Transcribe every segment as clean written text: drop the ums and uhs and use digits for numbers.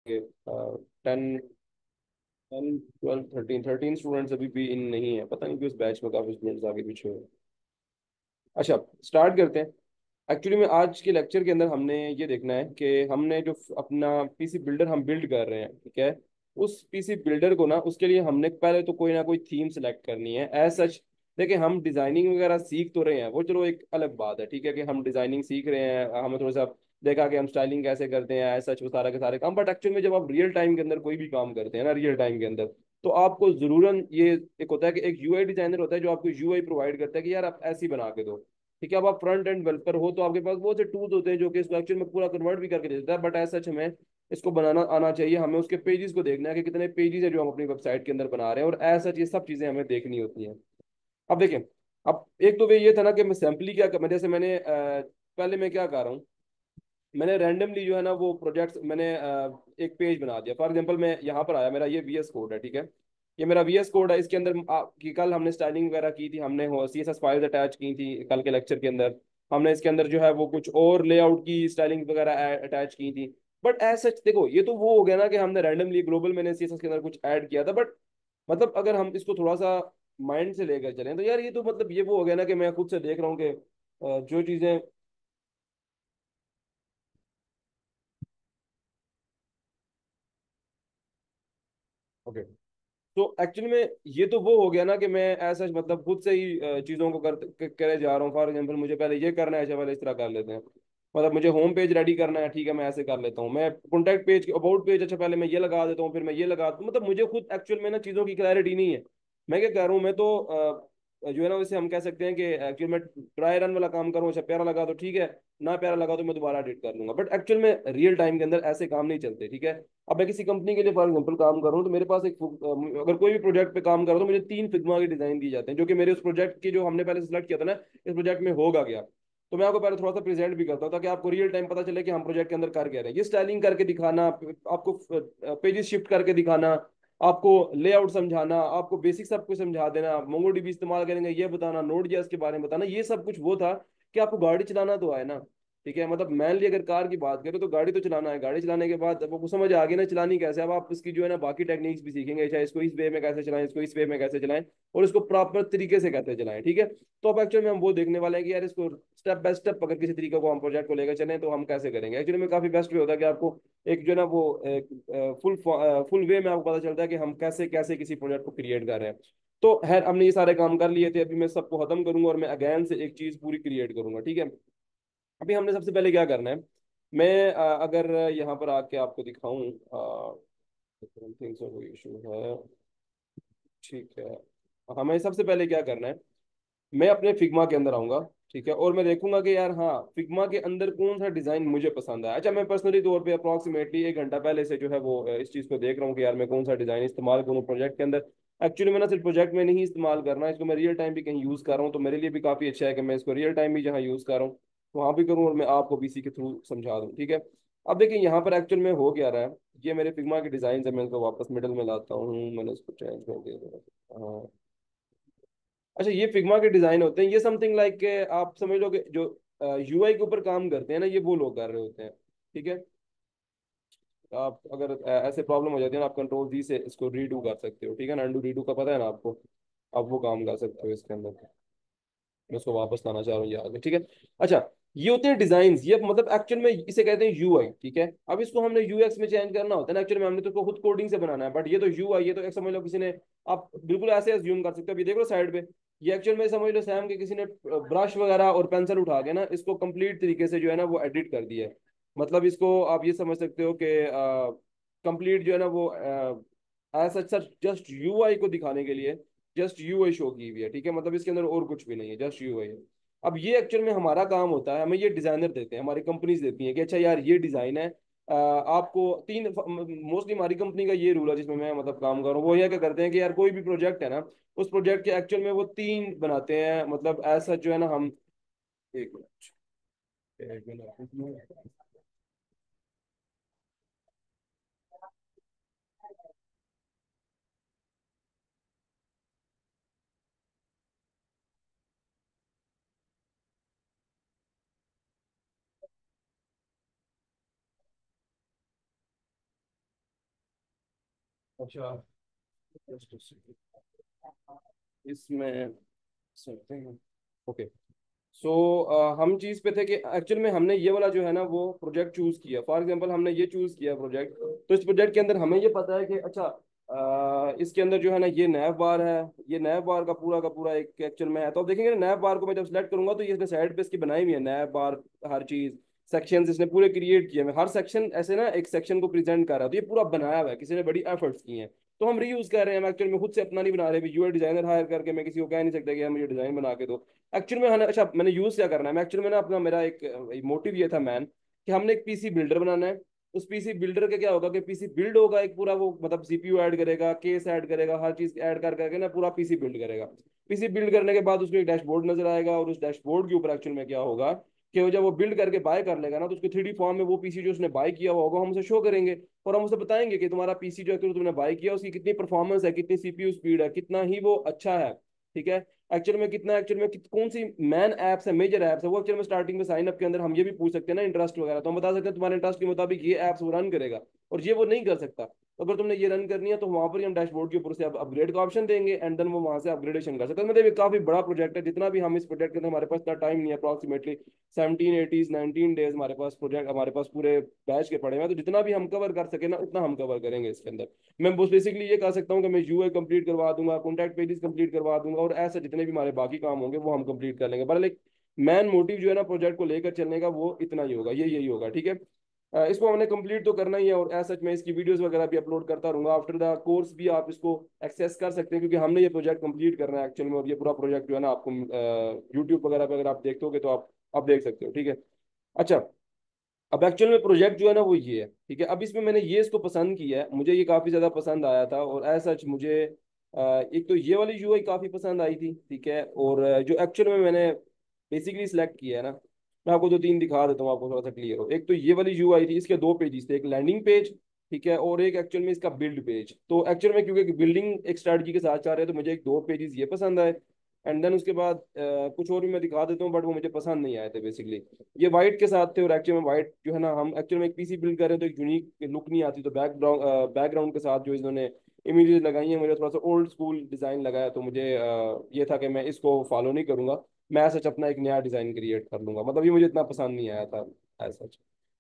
Ten, 10 12 13 students अभी भी इन नहीं है, पता नहीं कि उस बैच में काफी स्टूडेंट्स आगे पीछे हुए। अच्छा, स्टार्ट करते हैं। एक्चुअली में आज के लेक्चर के अंदर हमने ये देखना है कि हमने जो अपना पीसी बिल्डर हम बिल्ड कर रहे हैं, ठीक है, उस पीसी बिल्डर को ना, उसके लिए हमने पहले तो कोई ना कोई थीम सेलेक्ट करनी है एज सच। देखिए, हम डिजाइनिंग वगैरह सीख तो रहे हैं, वो चलो एक अलग बात है, ठीक है, कि हम डिजाइनिंग सीख रहे हैं, हमें थोड़ा सा देखा कि हम स्टाइलिंग कैसे करते हैं एज सच, वो सारा के सारे काम। बट एक्चुअल में जब आप रियल टाइम के अंदर कोई भी काम करते हैं ना, रियल टाइम के अंदर, तो आपको जरूरन ये एक होता है कि एक यूआई डिजाइनर होता है जो आपको यूआई प्रोवाइड करता है कि यार आप ऐसी बना के दो। ठीक है, अब आप फ्रंट एंड डेवलपर हो तो आपके पास बहुत से टूल्स होते हैं जो कि इसको एक्चुअल में पूरा कन्वर्ट भी करके दे देता है। बट ऐसा सच हमें इसको बनाना आना चाहिए, हमें उसके पेजेस को देखना है कि कितने पेजेस है जो हम अपनी वेबसाइट के अंदर बना रहे हैं, और ऐसा ये सब चीजें हमें देखनी होती हैं। अब देखें, अब एक तो वे ये था ना कि मैं सैम्पली क्या कर, जैसे मैंने पहले मैं क्या कर रहा हूँ, मैंने रैंडमली जो है ना वो प्रोजेक्ट्स मैंने एक पेज बना दिया। फॉर एग्जांपल मैं यहाँ पर आया, मेरा ये वीएस कोड है, ठीक है, ये मेरा वीएस कोड है। इसके अंदर कि कल हमने स्टाइलिंग वगैरह की थी, हमने सीएसएस फाइल्स अटैच की थी कल के लेक्चर के अंदर, हमने इसके अंदर जो है वो कुछ और लेआउट की स्टाइलिंग वगैरह अटैच की थी। बट एज सच देखो, ये तो वो हो गया ना कि हमने रैंडमली ग्लोबल मैंने सीएसएस के अंदर कुछ ऐड किया था। बट मतलब अगर हम इसको थोड़ा सा माइंड से लेकर चलें तो यार ये तो मतलब ये वो हो गया ना कि मैं खुद से देख रहा हूँ कि जो चीजें। ओके, तो एक्चुअली में ये तो वो हो गया ना कि मैं ऐसा मतलब खुद से ही चीज़ों को करे जा रहा हूँ। फॉर एग्जांपल मुझे पहले ये करना है, अच्छा पहले इस तरह कर लेते हैं। मतलब मुझे होम पेज रेडी करना है, ठीक है, मैं ऐसे कर लेता हूँ। मैं कॉन्टैक्ट पेज अबाउट पेज, अच्छा पहले मैं ये लगा देता हूँ, फिर मैं ये लगा दूँ। मतलब मुझे खुद एक्चुअल में ना चीज़ों की क्लैरिटी नहीं है। मैं क्या कह रहा हूँ, मैं तो जो है ना वैसे हम कह सकते हैं कि एक्चुअल में ट्राई रन वाला काम करूँ, अच्छा प्यारा लगा तो ठीक है, ना प्यारा लगा तो मैं दोबारा एडिट कर लूंगा। बट एक्चुअल में रियल टाइम के अंदर ऐसे काम नहीं चलते, ठीक है। अब मैं किसी कंपनी के लिए फॉर एग्जांपल काम कर रहा हूँ, तो मेरे पास एक अगर कोई भी प्रोजेक्ट पे काम कर रहा हूँ तो मुझे 3 फिग्मा के डिजाइन दिए जाते हैं, जो कि मेरे उस प्रोजेक्ट की जो हमने पहले सिलेक्ट किया था ना, इस प्रोजेक्ट में होगा क्या। तो मैं आपको पहले थोड़ा सा प्रेजेंट भी करता हूँ ताकि आपको रियल टाइम पता चले कि हम प्रोजेक्ट के अंदर कर क्या रहे हैं। ये स्टाइलिंग करके दिखाना, आपको पेजेस शिफ्ट करके दिखाना, आपको लेआउट समझाना, आपको बेसिक सब कुछ समझा देना, मोंगोडीबी इस्तेमाल करेंगे ये बताना, नोड जेएस के बारे में बताना, ये सब कुछ वो था कि आपको गाड़ी चलाना तो आए ना। ठीक है, मतलब मैनली अगर कार की बात करें तो गाड़ी तो चलाना है, गाड़ी चलाने के बाद अब आपको समझ आ गई ना चलानी कैसे, अब आप इसकी जो है ना बाकी टेक्निक्स भी सीखेंगे, चाहे इसको इस वे में कैसे चलाएं, इसको इस वे में कैसे चलाएं, और इसको प्रॉपर तरीके से कैसे चलाएं, ठीक है। तो अब एक्चुअली में हम वो देखने वाले हैं कि यार इसको स्टेप बाय स्टेप अगर किसी तरीके को हम प्रोजेक्ट को लेकर चलें तो हम कैसे करेंगे। एक्चुअली में काफी बेस्ट वे होता है कि आपको एक जो है ना वो फुल फुल वे में आपको पता चलता है कि हम कैसे कैसे किसी प्रोजेक्ट को क्रिएट कर रहे हैं। तो खैर हमने ये सारे काम कर लिए थे, अभी मैं सबको खत्म करूंगा और मैं अगेन से एक चीज पूरी क्रिएट करूंगा, ठीक है। अभी हमने सबसे पहले क्या करना है, मैं अगर यहाँ पर आके आपको दिखाऊं, थिंग्स कोई इशू है, ठीक है। हमें सबसे पहले क्या करना है, मैं अपने फिग्मा के अंदर आऊंगा, ठीक है, और मैं देखूंगा कि यार हाँ फिग्मा के अंदर कौन सा डिजाइन मुझे पसंद है। अच्छा, मैं पर्सनली तौर पे अप्रॉक्सीमेटली 1 घंटा पहले से जो है वो इस चीज को देख रहा हूँ कि यार मैं कौन सा डिजाइन इस्तेमाल करूँ प्रोजेक्ट के अंदर। एक्चुअली मैं ना सिर्फ प्रोजेक्ट में नहीं इस्तेमाल करना, इसको मैं रियल टाइम भी कहीं यूज कर रहा हूँ, तो मेरे लिए भी काफी अच्छा है कि मैं इसको रियल टाइम भी जहाँ यूज कर रहा हूँ वहाँ भी करूँ और मैं आपको भी इसी के थ्रू समझा दूँ, ठीक है। अब देखिए यहाँ पर एक्चुअल में हो क्या रहा है, ये मेरे फिग्मा के डिजाइन है, मैं इसको वापस मिडल में लाता हूँ, मैंने इसको चेंज कर दिया। हाँ, अच्छा, ये फिग्मा के डिजाइन होते हैं, ये समथिंग लाइक के आप समझ लो कि जो यूआई के ऊपर काम करते हैं ना, ये वो लोग कर रहे होते हैं, ठीक है। आप अगर ऐसे प्रॉब्लम हो जाती है ना, आप कंट्रोल जी से इसको रीडू कर सकते हो, ठीक है ना, अंडू रीडू का पता है ना आपको, आप वो काम कर सकते हो इसके अंदर। मैं उसको वापस लाना चाह रहा हूँ ये आगे, ठीक है। अच्छा, ये होते हैं डिजाइन, ये मतलब एक्चुअल में इसे कहते हैं यूआई, ठीक है। अब इसको हमने यूएक्स में चेंज करना होता है ना, एक्चुअल में हमने तो इसको खुद कोडिंग से बनाना है, बट ये तो यूआई, ये तो एक समझ लो किसी ने, आप बिल्कुल ऐसे एज्यूम कर सकते हो, अभी देख लो साइड पे, ये एक्चुअल में समझ लो सैम के किसी ने ब्रश वगैरह और पेंसिल उठा के ना इसको कंप्लीट तरीके से जो है ना वो एडिट कर दिया है। मतलब इसको आप ये समझ सकते हो कि कंप्लीट जो है ना वो ऐसा सच जस्ट यूआई को दिखाने के लिए जस्ट यूआई शो की हुई है, ठीक है, मतलब इसके अंदर और कुछ भी नहीं है, जस्ट यूआई है। अब ये एक्चुअल में हमारा काम होता है, हमें ये डिजाइनर देते हैं, हमारी कंपनीज देती हैं कि अच्छा यार ये डिजाइन है, आपको तीन, मोस्टली हमारी कंपनी का ये रूल है जिसमें मैं मतलब काम कर रहा हूँ, वो ये क्या करते हैं कि यार कोई भी प्रोजेक्ट है ना, उस प्रोजेक्ट के एक्चुअल में वो 3 बनाते हैं, मतलब ऐसा जो है ना हम, एक मिनट, एक मिनट, अच्छा, just a second. इसमें सकते हैं। ओके। सो हम चीज़ पे थे कि एक्चुअल में हमने ये वाला जो है ना वो प्रोजेक्ट चूज किया। फॉर एग्जांपल हमने ये चूज किया प्रोजेक्ट, तो इस प्रोजेक्ट के अंदर हमें ये पता है कि अच्छा इसके अंदर जो है ना ये नैव बार है, ये नैव बार का पूरा एक एक्चुअल में है। तो आप देखेंगे ना नैव बार को मैं जब सेलेक्ट करूंगा तो ये इसने साइड पे इसकी बनाई हुई है नैव बार, हर चीज सेक्शन इसने पूरे क्रिएट किए हैं। हर सेक्शन ऐसे ना एक सेक्शन को प्रेजेंट कर रहा है, तो ये पूरा बनाया हुआ है, किसी ने बड़ी एफर्ट्स की हैं। तो हम रीयूज कर रहे हैं, हम एक्चुअल में खुद से अपना नहीं बना रहे। यूआई डिजाइनर हायर करके मैं किसी को कह नहीं सकता कि यार मुझे डिजाइन बना के दो। एक्चुअल में हमें अच्छा मैंने यूज क्या करना है, मैं एक्चुअल में ना अपना मेरा एक मोटिव ये था मैन, कि हमने एक पीसी बिल्डर बनाना है। उस पीसी बिल्डर के क्या होगा कि पीसी बिल्ड होगा एक पूरा, वो मतलब सीपीयू ऐड करेगा, केस ऐड करेगा, हर चीज ऐड कर करके ना पूरा पीसी बिल्ड करेगा। पीसी बिल्ड करने के बाद उसको एक डैशबोर्ड नजर आएगा, और उस डैशबोर्ड के ऊपर एक्चुअल में क्या होगा कि वो जब वो बिल्ड करके बाय कर लेगा ना, तो उसको 3D फॉर्म में वो पीसी जो उसने बाय किया हुआ होगा हम उसे शो करेंगे। और हम उसे बताएंगे कि तुम्हारा पीसी जो है कि तुमने बाय किया उसकी कितनी परफॉर्मेंस है, कितनी सीपीयू स्पीड है, कितना ही वो अच्छा है। ठीक है। एक्चुअल में कितना, एक्चुअल में कौन सी मैन एप्स है, मेजर एप्स है वो, एक्चुअल में स्टार्टिंग में साइन अप के अंदर हम ये भी पूछ सकते हैं ना इंटरेस्ट वगैरह, तो हम बता सकते हैं तुम्हारे इंटरेस्ट के मुताबिक ये एप्स वो रन करेगा, और ये वो नहीं कर सकता। तो अगर तुमने ये रन करनी है तो वहां पर ही हम डैशबोर्ड के ऊपर से अपग्रेड का ऑप्शन देंगे, एंड देन वो वहां से अपग्रेडेशन कर सकते हैं। मतलब ये काफी बड़ा प्रोजेक्ट है, जितना भी हम इस प्रोजेक्ट के अंदर, हमारे पास इतना टाइम नहीं है, अप्रॉक्सीमेटली 17 18 19 डेज हमारे पास प्रोजेक्ट, हमारे पास पूरे बैच के पड़े हुए हैं। तो जितना भी हम कवर कर सके ना उतना हम कवर करेंगे इसके अंदर। मैं बस बेसिकली ये कह सकता हूँ कि मैं यूआई कंप्लीट करवा दूंगा, कॉन्टैक्ट पेजेस कंप्लीट करवा दूंगा, और ऐसे जितने भी हमारे बाकी काम होंगे वो हम कंप्लीट कर लेंगे। पर लाइक मैन मोटिव जो है ना प्रोजेक्ट को लेकर चलने का वो इतना ही होगा, ये यही होगा। ठीक है। इसको हमने कंप्लीट तो करना ही है, और ऐसा मैं इसकी वीडियोस वगैरह भी अपलोड करता रहूंगा। आफ्टर द कोर्स भी आप इसको एक्सेस कर सकते हैं, क्योंकि हमने ये प्रोजेक्ट कंप्लीट करना है एक्चुअल में। और ये पूरा प्रोजेक्ट जो है ना आपको यूट्यूब वगैरह पे अगर आप देखोगे तो आप देख सकते हो। ठीक है। अच्छा, अब एक्चुअल में प्रोजेक्ट जो है ना वो ये है। ठीक है। अब इसमें मैंने ये इसको पसंद किया है, मुझे ये काफ़ी ज़्यादा पसंद आया था, और एज सच मुझे एक तो ये वाली यूआई काफ़ी पसंद आई थी। ठीक है। और जो एक्चुअल में मैंने बेसिकली सिलेक्ट किया है ना, मैं आपको दो तीन दिखा देता हूँ, आपको थोड़ा सा क्लियर हो। एक तो ये वाली यूआई थी, इसके दो पेजेस थे, एक लैंडिंग पेज, ठीक है, और एक एक्चुअल में इसका बिल्ड पेज। तो एक्चुअल में क्योंकि बिल्डिंग एक स्ट्रेटजी के साथ चाह रहे हैं, तो मुझे एक दो पेजेस ये पसंद आए। एंड देन उसके बाद कुछ और भी मैं दिखा देता हूँ, बट वो मुझे पसंद नहीं आए थे बेसिकली। ये वाइट के साथ थे, और एक्चुअल में वाइट जो है ना, हम एक्चुअल में एक पीसी बिल्ड कर रहे हैं तो एक यूनिक लुक नहीं आती, तो बैकग्राउंड के साथ जो इन्होंने इमेजेस लगाई हैं, मुझे थोड़ा सा ओल्ड स्कूल डिजाइन लगाया, तो मुझे ये था कि मैं इसको फॉलो नहीं करूंगा, मैं सच अपना एक नया डिजाइन क्रिएट कर लूंगा। मतलब ये मुझे इतना पसंद नहीं आया था ऐसा।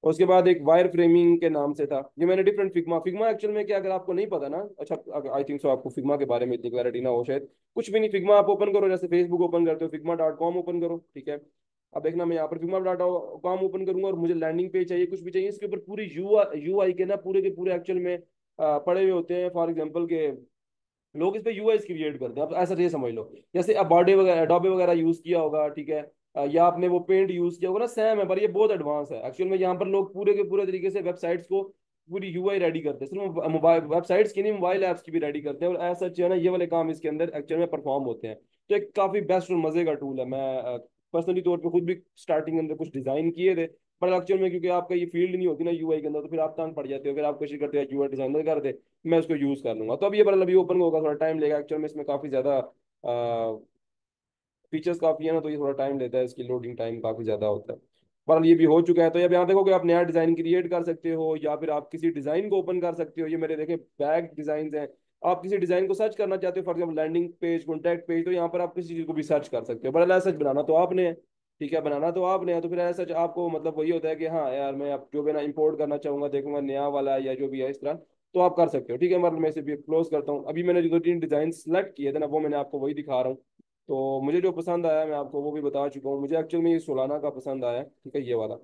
उसके बाद एक वायर फ्रेमिंग के नाम से था, ये मैंने डिफरेंट फिग्मा, फिग्मा एक्चुअल में क्या, अगर आपको नहीं पता ना, अच्छा आई थिंक सो आपको फिग्मा के बारे में इतनी क्लैरिटी ना हो शायद, कुछ भी नहीं। फिग्मा आप ओपन करो, जैसे फेसबुक ओपन करते हो, figma.com ओपन करो। ठीक है। अब देखना मैं यहाँ पर figma.com ओपन करूंगा, और मुझे लैंडिंग पेज चाहिए, कुछ भी चाहिए, इसके ऊपर पूरी यूआई के ना पूरे के पूरे एक्चुअल में पड़े हुए होते हैं। फॉर एग्जाम्पल के लोग इस पे यूआई क्रिएट करते हैं। अब ऐसा ये समझ लो, जैसे अब बॉडी वगैरह अडोबे वगैरह यूज किया होगा, ठीक है, या आपने वो पेंट यूज किया होगा ना, सेम है, पर ये बहुत एडवांस है एक्चुअल में। यहाँ पर लोग पूरे के पूरे तरीके से वेबसाइट्स को पूरी यूआई रेडी करते हैं, सिर्फ मोबाइल वेबसाइट्स की नहीं, मोबाइल ऐप्स की भी रेडी करते हैं। और ऐसा जो है ना ये वाले काम इसके अंदर एक्चुअल में परफॉर्म होते हैं। तो एक काफी बेस्ट और मजे का टूल है। मैं पर्सनली तौर पे खुद भी स्टार्टिंग के अंदर कुछ डिजाइन किए थे, पर एक्चुअल में क्योंकि आपका ये फील्ड नहीं होती ना यूआई के अंदर, तो फिर आप तंग पड़ जाते हो, फिर आप कोशिश करते हैं यूआई डिजाइनर कर दे, मैं उसको यूज कर लूंगा। तो अब ये मतलब अभी ओपन होगा, थोड़ा टाइम लेगा एक्चुअल में, इसमें काफी ज्यादा फीचर्स काफी है ना, तो ये थोड़ा टाइम लेता है, इसकी लोडिंग टाइम काफी ज्यादा होता है। पर ये भी हो चुका है। तो अब यहाँ देखोगे आप नया डिजाइन क्रिएट कर सकते हो, या फिर आप किसी डिजाइन को ओपन कर सकते हो। ये मेरे देखे बैग डिजाइन हैं, आप किसी डिजाइन को सर्च करना चाहते हो, for example landing page, contact page, तो यहाँ पर आप किसी चीज को भी सर्च कर सकते हो। पर ऐसा सच बनाना तो आपने है। ठीक है, बनाना तो आपने है, तो फिर ऐसा आपको मतलब वही होता है कि हाँ यार मैं अब जो भी ना इंपोर्ट करना चाहूंगा, देखूंगा नया वाला या जो भी है इस तरह, तो आप कर सकते हो। ठीक है, मतलब मैं इसे भी क्लोज करता हूँ। अभी मैंने जो दो तीन डिजाइन सेलेक्ट किए थे ना, वो मैंने आपको वही दिखा रहा हूँ। तो मुझे जो पसंद आया मैं आपको वो भी बता चुका हूँ। मुझे एक्चुअल में ये सोलाना का पसंद आया, ठीक है, ये वाला।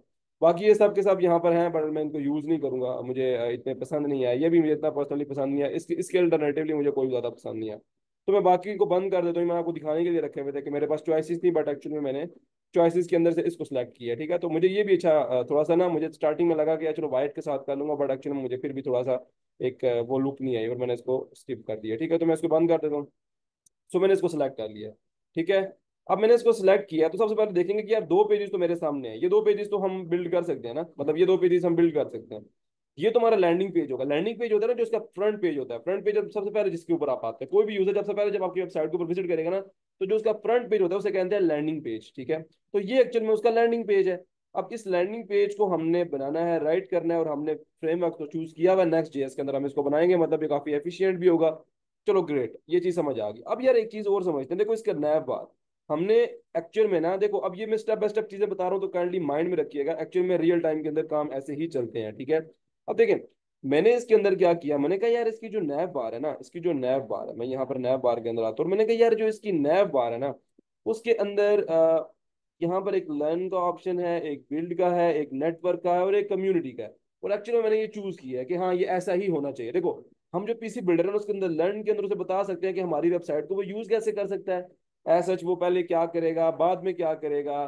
बाकी ये सब के सब यहाँ पर हैं, पर मैं इनको यूज़ नहीं करूंगा, मुझे इतने पसंद नहीं आया, ये भी मुझे इतना पर्सनली पसंद नहीं आया, इसके अल्टरनेटिवली मुझे कोई ज़्यादा पसंद नहीं आया। तो मैं बाकी को बंद कर देता हूँ। मैं आपको दिखाने के लिए रखे हुए थे कि मेरे पास चॉइसेस थी, बट एक्चुअली में मैंने चॉइसेस के अंदर से इसको सिलेक्ट किया। ठीक है। तो मुझे ये भी अच्छा थोड़ा सा ना, मुझे स्टार्टिंग में लगा कि यार चलो वाइट के साथ कर लूंगा, बट एक्चुअली में मुझे फिर भी थोड़ा सा एक वो लुक नहीं आई, और मैंने इसको स्किप कर दिया। ठीक है। तो मैं इसको बंद कर देता हूँ। सो मैंने इसको सिलेक्ट कर लिया। ठीक है। अब मैंने इसको सिलेक्ट किया, तो सबसे पहले देखेंगे कि यार दो पेजेस तो मेरे सामने है, ये दो पेजेस तो हम बिल्ड कर सकते हैं ना, मतलब ये दो पेजेस हम बिल्ड कर सकते हैं। ये तुम्हारा लैंडिंग पेज होगा। लैंडिंग पेज होता है ना जो इसका फ्रंट पेज होता है, फ्रंट पेज सबसे पहले जिसके ऊपर आप आते हैं, कोई भी यूजर सबसे पहले जब आपकी वेबसाइट के ऊपर विजिट करेगा ना, तो जो उसका फ्रंट पेज होता है उसे कहते हैं लैंडिंग पेज। ठीक है। तो ये एक्चुअल में उसका लैंडिंग पेज है। अब इस लैंडिंग पेज को हमने बनाना है, राइट करना है, और हमने फ्रेमवर्क तो चूज किया हुआ है नेक्स्ट जेएस के अंदर, हम इसको बनाएंगे, मतलब ये काफी एफिशिएंट भी होगा। चलो ग्रेट, ये चीज समझ आ गई। अब यार एक चीज और समझते हैं, देखो इसका नैब बार हमने एक्चुअल में ना, देखो अब ये मैं स्टेप बाय स्टेप चीजें बता रहा हूँ तो काइंडली माइंड में रखिएगा, एक्चुअल में रियल टाइम के अंदर काम ऐसे ही चलते हैं, ठीक है। अब देखें, मैंने इसके अंदर क्या किया, मैंने कहा यार इसकी जो नैब बार है ना, इसकी जो नैब बार है, मैं यहाँ पर नैब बार के अंदर आता हूँ, और मैंने कहा यार जो इसकी नैब बार है ना, उसके अंदर यहाँ पर एक लर्न का ऑप्शन है, एक बिल्ड का है, एक नेटवर्क का है, और एक कम्युनिटी का है। और एक्चुअली मैंने ये चूज किया है कि हाँ ये ऐसा ही होना चाहिए। देखो हम जो पीसी बिल्डर है उसके अंदर लर्न के अंदर उसे बता सकते हैं कि हमारी वेबसाइट को वो यूज कैसे कर सकता है, एज सच वो पहले क्या करेगा, बाद में क्या करेगा,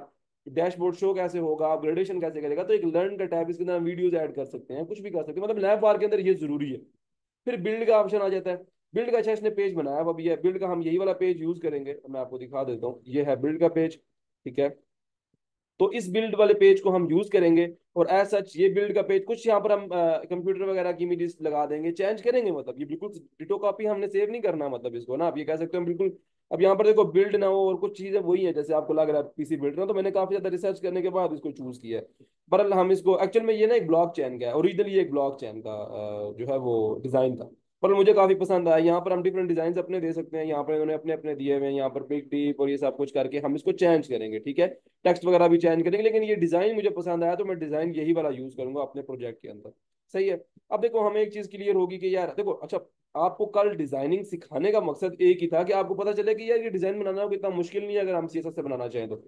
डैशबोर्ड शो कैसे होगा, अपग्रेडेशन कैसे करेगा। तो एक लर्न का टैब, इसके अंदर हम वीडियोज ऐड कर सकते हैं, कुछ भी कर सकते हैं, मतलब लैब बार के अंदर ये जरूरी है। फिर बिल्ड का ऑप्शन आ जाता है। बिल्ड का, अच्छा इसने पेज बनाया, अब ये बिल्ड का हम यही वाला पेज यूज करेंगे, मैं आपको दिखा देता हूँ, ये है बिल्ड का पेज, ठीक है। तो इस बिल्ड वाले पेज को हम यूज करेंगे, और एज सच ये बिल्ड का पेज कुछ यहाँ पर हम कंप्यूटर वगैरह की इमेजेस लगा देंगे, चेंज करेंगे, मतलब ये बिल्कुल डिटो कॉपी हमने सेव नहीं करना, मतलब इसको ना आप ये कह सकते हो बिल्कुल। अब यहाँ पर देखो बिल्ड ना हो और कुछ चीजें वही है जैसे आपको लग रहा है पीसी बिल्ड ना, तो मैंने काफी ज्यादा रिसर्च करने के बाद इसको चूज किया है। पर हम इसको एक्चुअल में ये ना एक ब्लॉक चेन का है, ओरिजिनली एक ब्लॉक चेन का जो है वो डिजाइन था, पर मुझे काफी पसंद आया। यहाँ पर हम डिफरेंट डिजाइन अपने दे सकते हैं, यहाँ पर इन्होंने अपने अपने दिए हुए हैं, यहाँ पर बिग डीप और ये सब कुछ करके हम इसको चेंज करेंगे, ठीक है। टेक्स्ट वगैरह भी चेंज करेंगे, लेकिन ये डिजाइन मुझे पसंद आया तो मैं डिजाइन यही वाला यूज करूंगा अपने प्रोजेक्ट के अंदर। सही है। अब देखो हमें एक चीज क्लियर होगी कि यार देखो, अच्छा आपको कल डिजाइनिंग सिखाने का मकसद एक ही था कि आपको पता चले कि यार ये डिजाइन बनाना कितना मुश्किल नहीं है अगर हम सीएसएस से बनाना चाहें तो।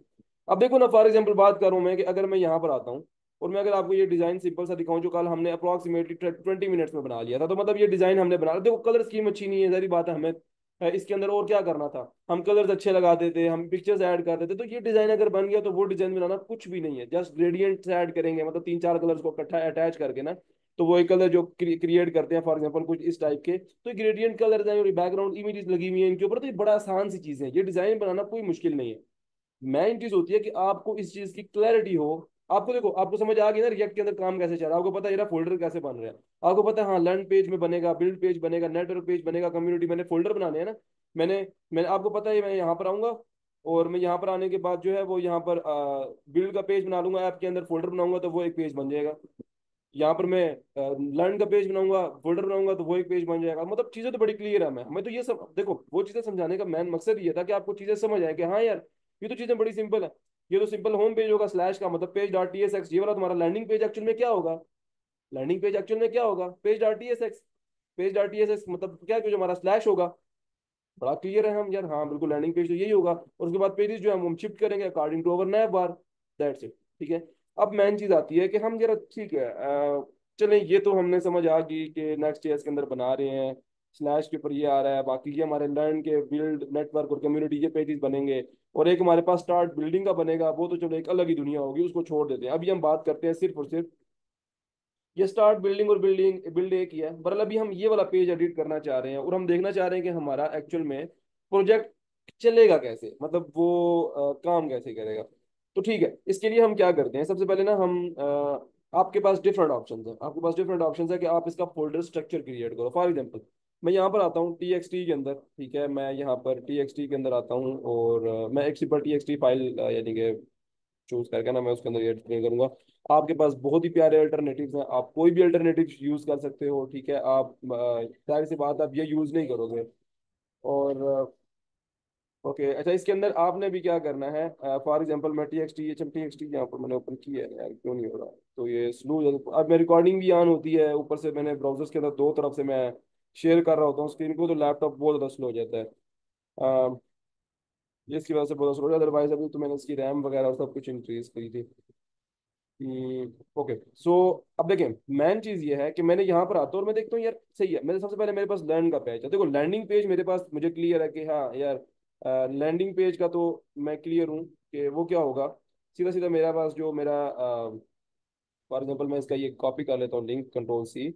अब देखो ना, फॉर एग्जाम्पल बात करूं मैं कि अगर मैं यहाँ पर आता हूँ और मैं अगर आपको ये डिजाइन सिंपल सा दिखाऊं जो कल हमने अप्रोक्सीमेटली 20 मिनट्स में बना लिया था, तो मतलब ये डिजाइन हमने बना लिया। देखो कलर स्कीम अच्छी नहीं है, सारी बात है, हमें इसके अंदर और क्या करना था, हम कलर्स अच्छे लगाते थे, हम पिक्चर्स ऐड करते थे, तो ये डिजाइन अगर बन गया तो वो डिजाइन बनाना कुछ भी नहीं है, जस्ट ग्रेडियंट्स ऐड करेंगे, मतलब तीन चार कलर्स को इकट्ठा अटैच करके ना, तो वो एक कलर जो क्रिएट करते हैं फॉर एग्जांपल कुछ इस टाइप के, तो ग्रेडियंट कलर हैं और बैकग्राउंड इमेजेस लगी हुई है इनके ऊपर, तो ये बड़ा आसान सी चीजें हैं, ये डिजाइन बनाना कोई मुश्किल नहीं है। मेन चीज होती है कि आपको इस चीज की क्लैरिटी हो। आपको देखो, आपको समझ आ गई ना रिएक्ट के अंदर काम कैसे चल रहा है, आपको पता है ये फोल्डर कैसे बन रहा है, आपको पता है हाँ लर्न पेज में बनेगा, बिल्ड पेज बनेगा, नेटवर्क पेज बनेगा, कम्युनिटी, मैंने फोल्डर बनाने हैं ना। मैंने मैंने आपको पता है मैं यहाँ पर आऊंगा, और मैं यहाँ पर आने के बाद जो है वो यहाँ पर बिल्ड का पेज बना लूंगा, ऐप के अंदर फोल्डर बनाऊंगा तो वो एक पेज बन जाएगा। यहाँ पर मैं लर्न का पेज बनाऊंगा, फोल्डर बनाऊंगा तो वो एक पेज बन जाएगा। मतलब चीजें तो बड़ी क्लियर है, मैं तो ये सब देखो वो चीजें समझाने का मेन मकसद ये था कि आपको चीजें समझ आए कि हाँ यार ये तो चीजें बड़ी सिंपल है। ये तो सिंपल होम पेज होगा, स्लैश का मतलब page dot T S x, ये वाला तुम्हारा लैंडिंग पेज एक्चुअल में क्या होगा, लैंडिंग पेज एक्चुअल में क्या होगा, page dot T S x. Page dot T S x मतलब क्या, जो हमारा स्लैश होगा। बड़ा क्लियर है हम यार, हाँ बिल्कुल लैंडिंग पेज तो यही होगा, और उसके बाद पेजेस जो है हम शिफ्ट करेंगे according to our nav bar, that's it, ठीक है। अब मेन चीज आती है कि हम जरा ठीक है चलें, ये तो हमने समझ आ गई कि नेक्स्ट जेएस के अंदर बना रहे हैं, स्लैश के ऊपर ये आ रहा है, बाकी ये हमारे लर्न के बिल्ड नेटवर्क और कम्युनिटी ये पेजेस बनेंगे, और एक हमारे पास स्टार्ट बिल्डिंग का बनेगा, वो तो चलो एक अलग ही दुनिया होगी, उसको छोड़ देते हैं। अभी हम बात करते हैं सिर्फ और सिर्फ ये स्टार्ट बिल्डिंग और बिल्ड एक ही है, बरल अभी हम ये वाला पेज एडिट करना चाह रहे हैं, और हम देखना चाह रहे हैं कि हमारा एक्चुअल में प्रोजेक्ट चलेगा कैसे, मतलब वो काम कैसे करेगा। तो ठीक है, इसके लिए हम क्या करते हैं, सबसे पहले ना हम आपके पास डिफरेंट ऑप्शन है, आपके पास डिफरेंट ऑप्शन है कि आप इसका फोल्डर स्ट्रक्चर क्रिएट करो। फॉर एग्जाम्पल मैं यहाँ पर आता हूँ टी एक्स टी के अंदर, ठीक है, मैं यहाँ पर टी एक्स टी के अंदर आता हूँ, और मैं एक simple T X T file यानी कि चूज करके ना मैं उसके अंदर ये डिस्प्ले करूंगा। आपके पास बहुत ही प्यारे अल्टरनेटिव्स हैं, आप कोई भी अल्टरनेटिव यूज कर सकते हो, ठीक है। आप जाहिर सी बात है, आप ये यूज नहीं करोगे। और ओके अच्छा, इसके अंदर आपने भी क्या करना है, फॉर एग्जांपल मैं T X T H M T X T यहाँ पर मैंने ओपन किया है यार, क्यों नहीं हो रहा, तो ये स्लो, अब मैं रिकॉर्डिंग भी ऑन होती है, ऊपर से मैंने ब्राउजर्स के अंदर दो तरफ से मैं शेयर कर रहा होता हूँ स्क्रीन को, तो लैपटॉप बहुत ज़्यादा स्लो हो जाता है। ये इसकी वजह से बहुत स्लो हो जाता है, अदरवाइज अभी तो मैंने इसकी रैम वगैरह और सब कुछ इंक्रीज करी थी। ओके सो अब देखें, मेन चीज ये है कि मैंने यहाँ पर आता हूँ और मैं देखता हूँ यार सही है, मेरे सबसे पहले मेरे पास लैंड का पेज है, देखो लैंडिंग पेज मेरे पास मुझे क्लियर है कि हाँ यार लैंडिंग पेज का तो मैं क्लियर हूँ कि वो क्या होगा। सीधा सीधा मेरा पास जो मेरा फॉर एग्जाम्पल मैं इसका ये कॉपी कर लेता हूँ लिंक कंट्रोल सी,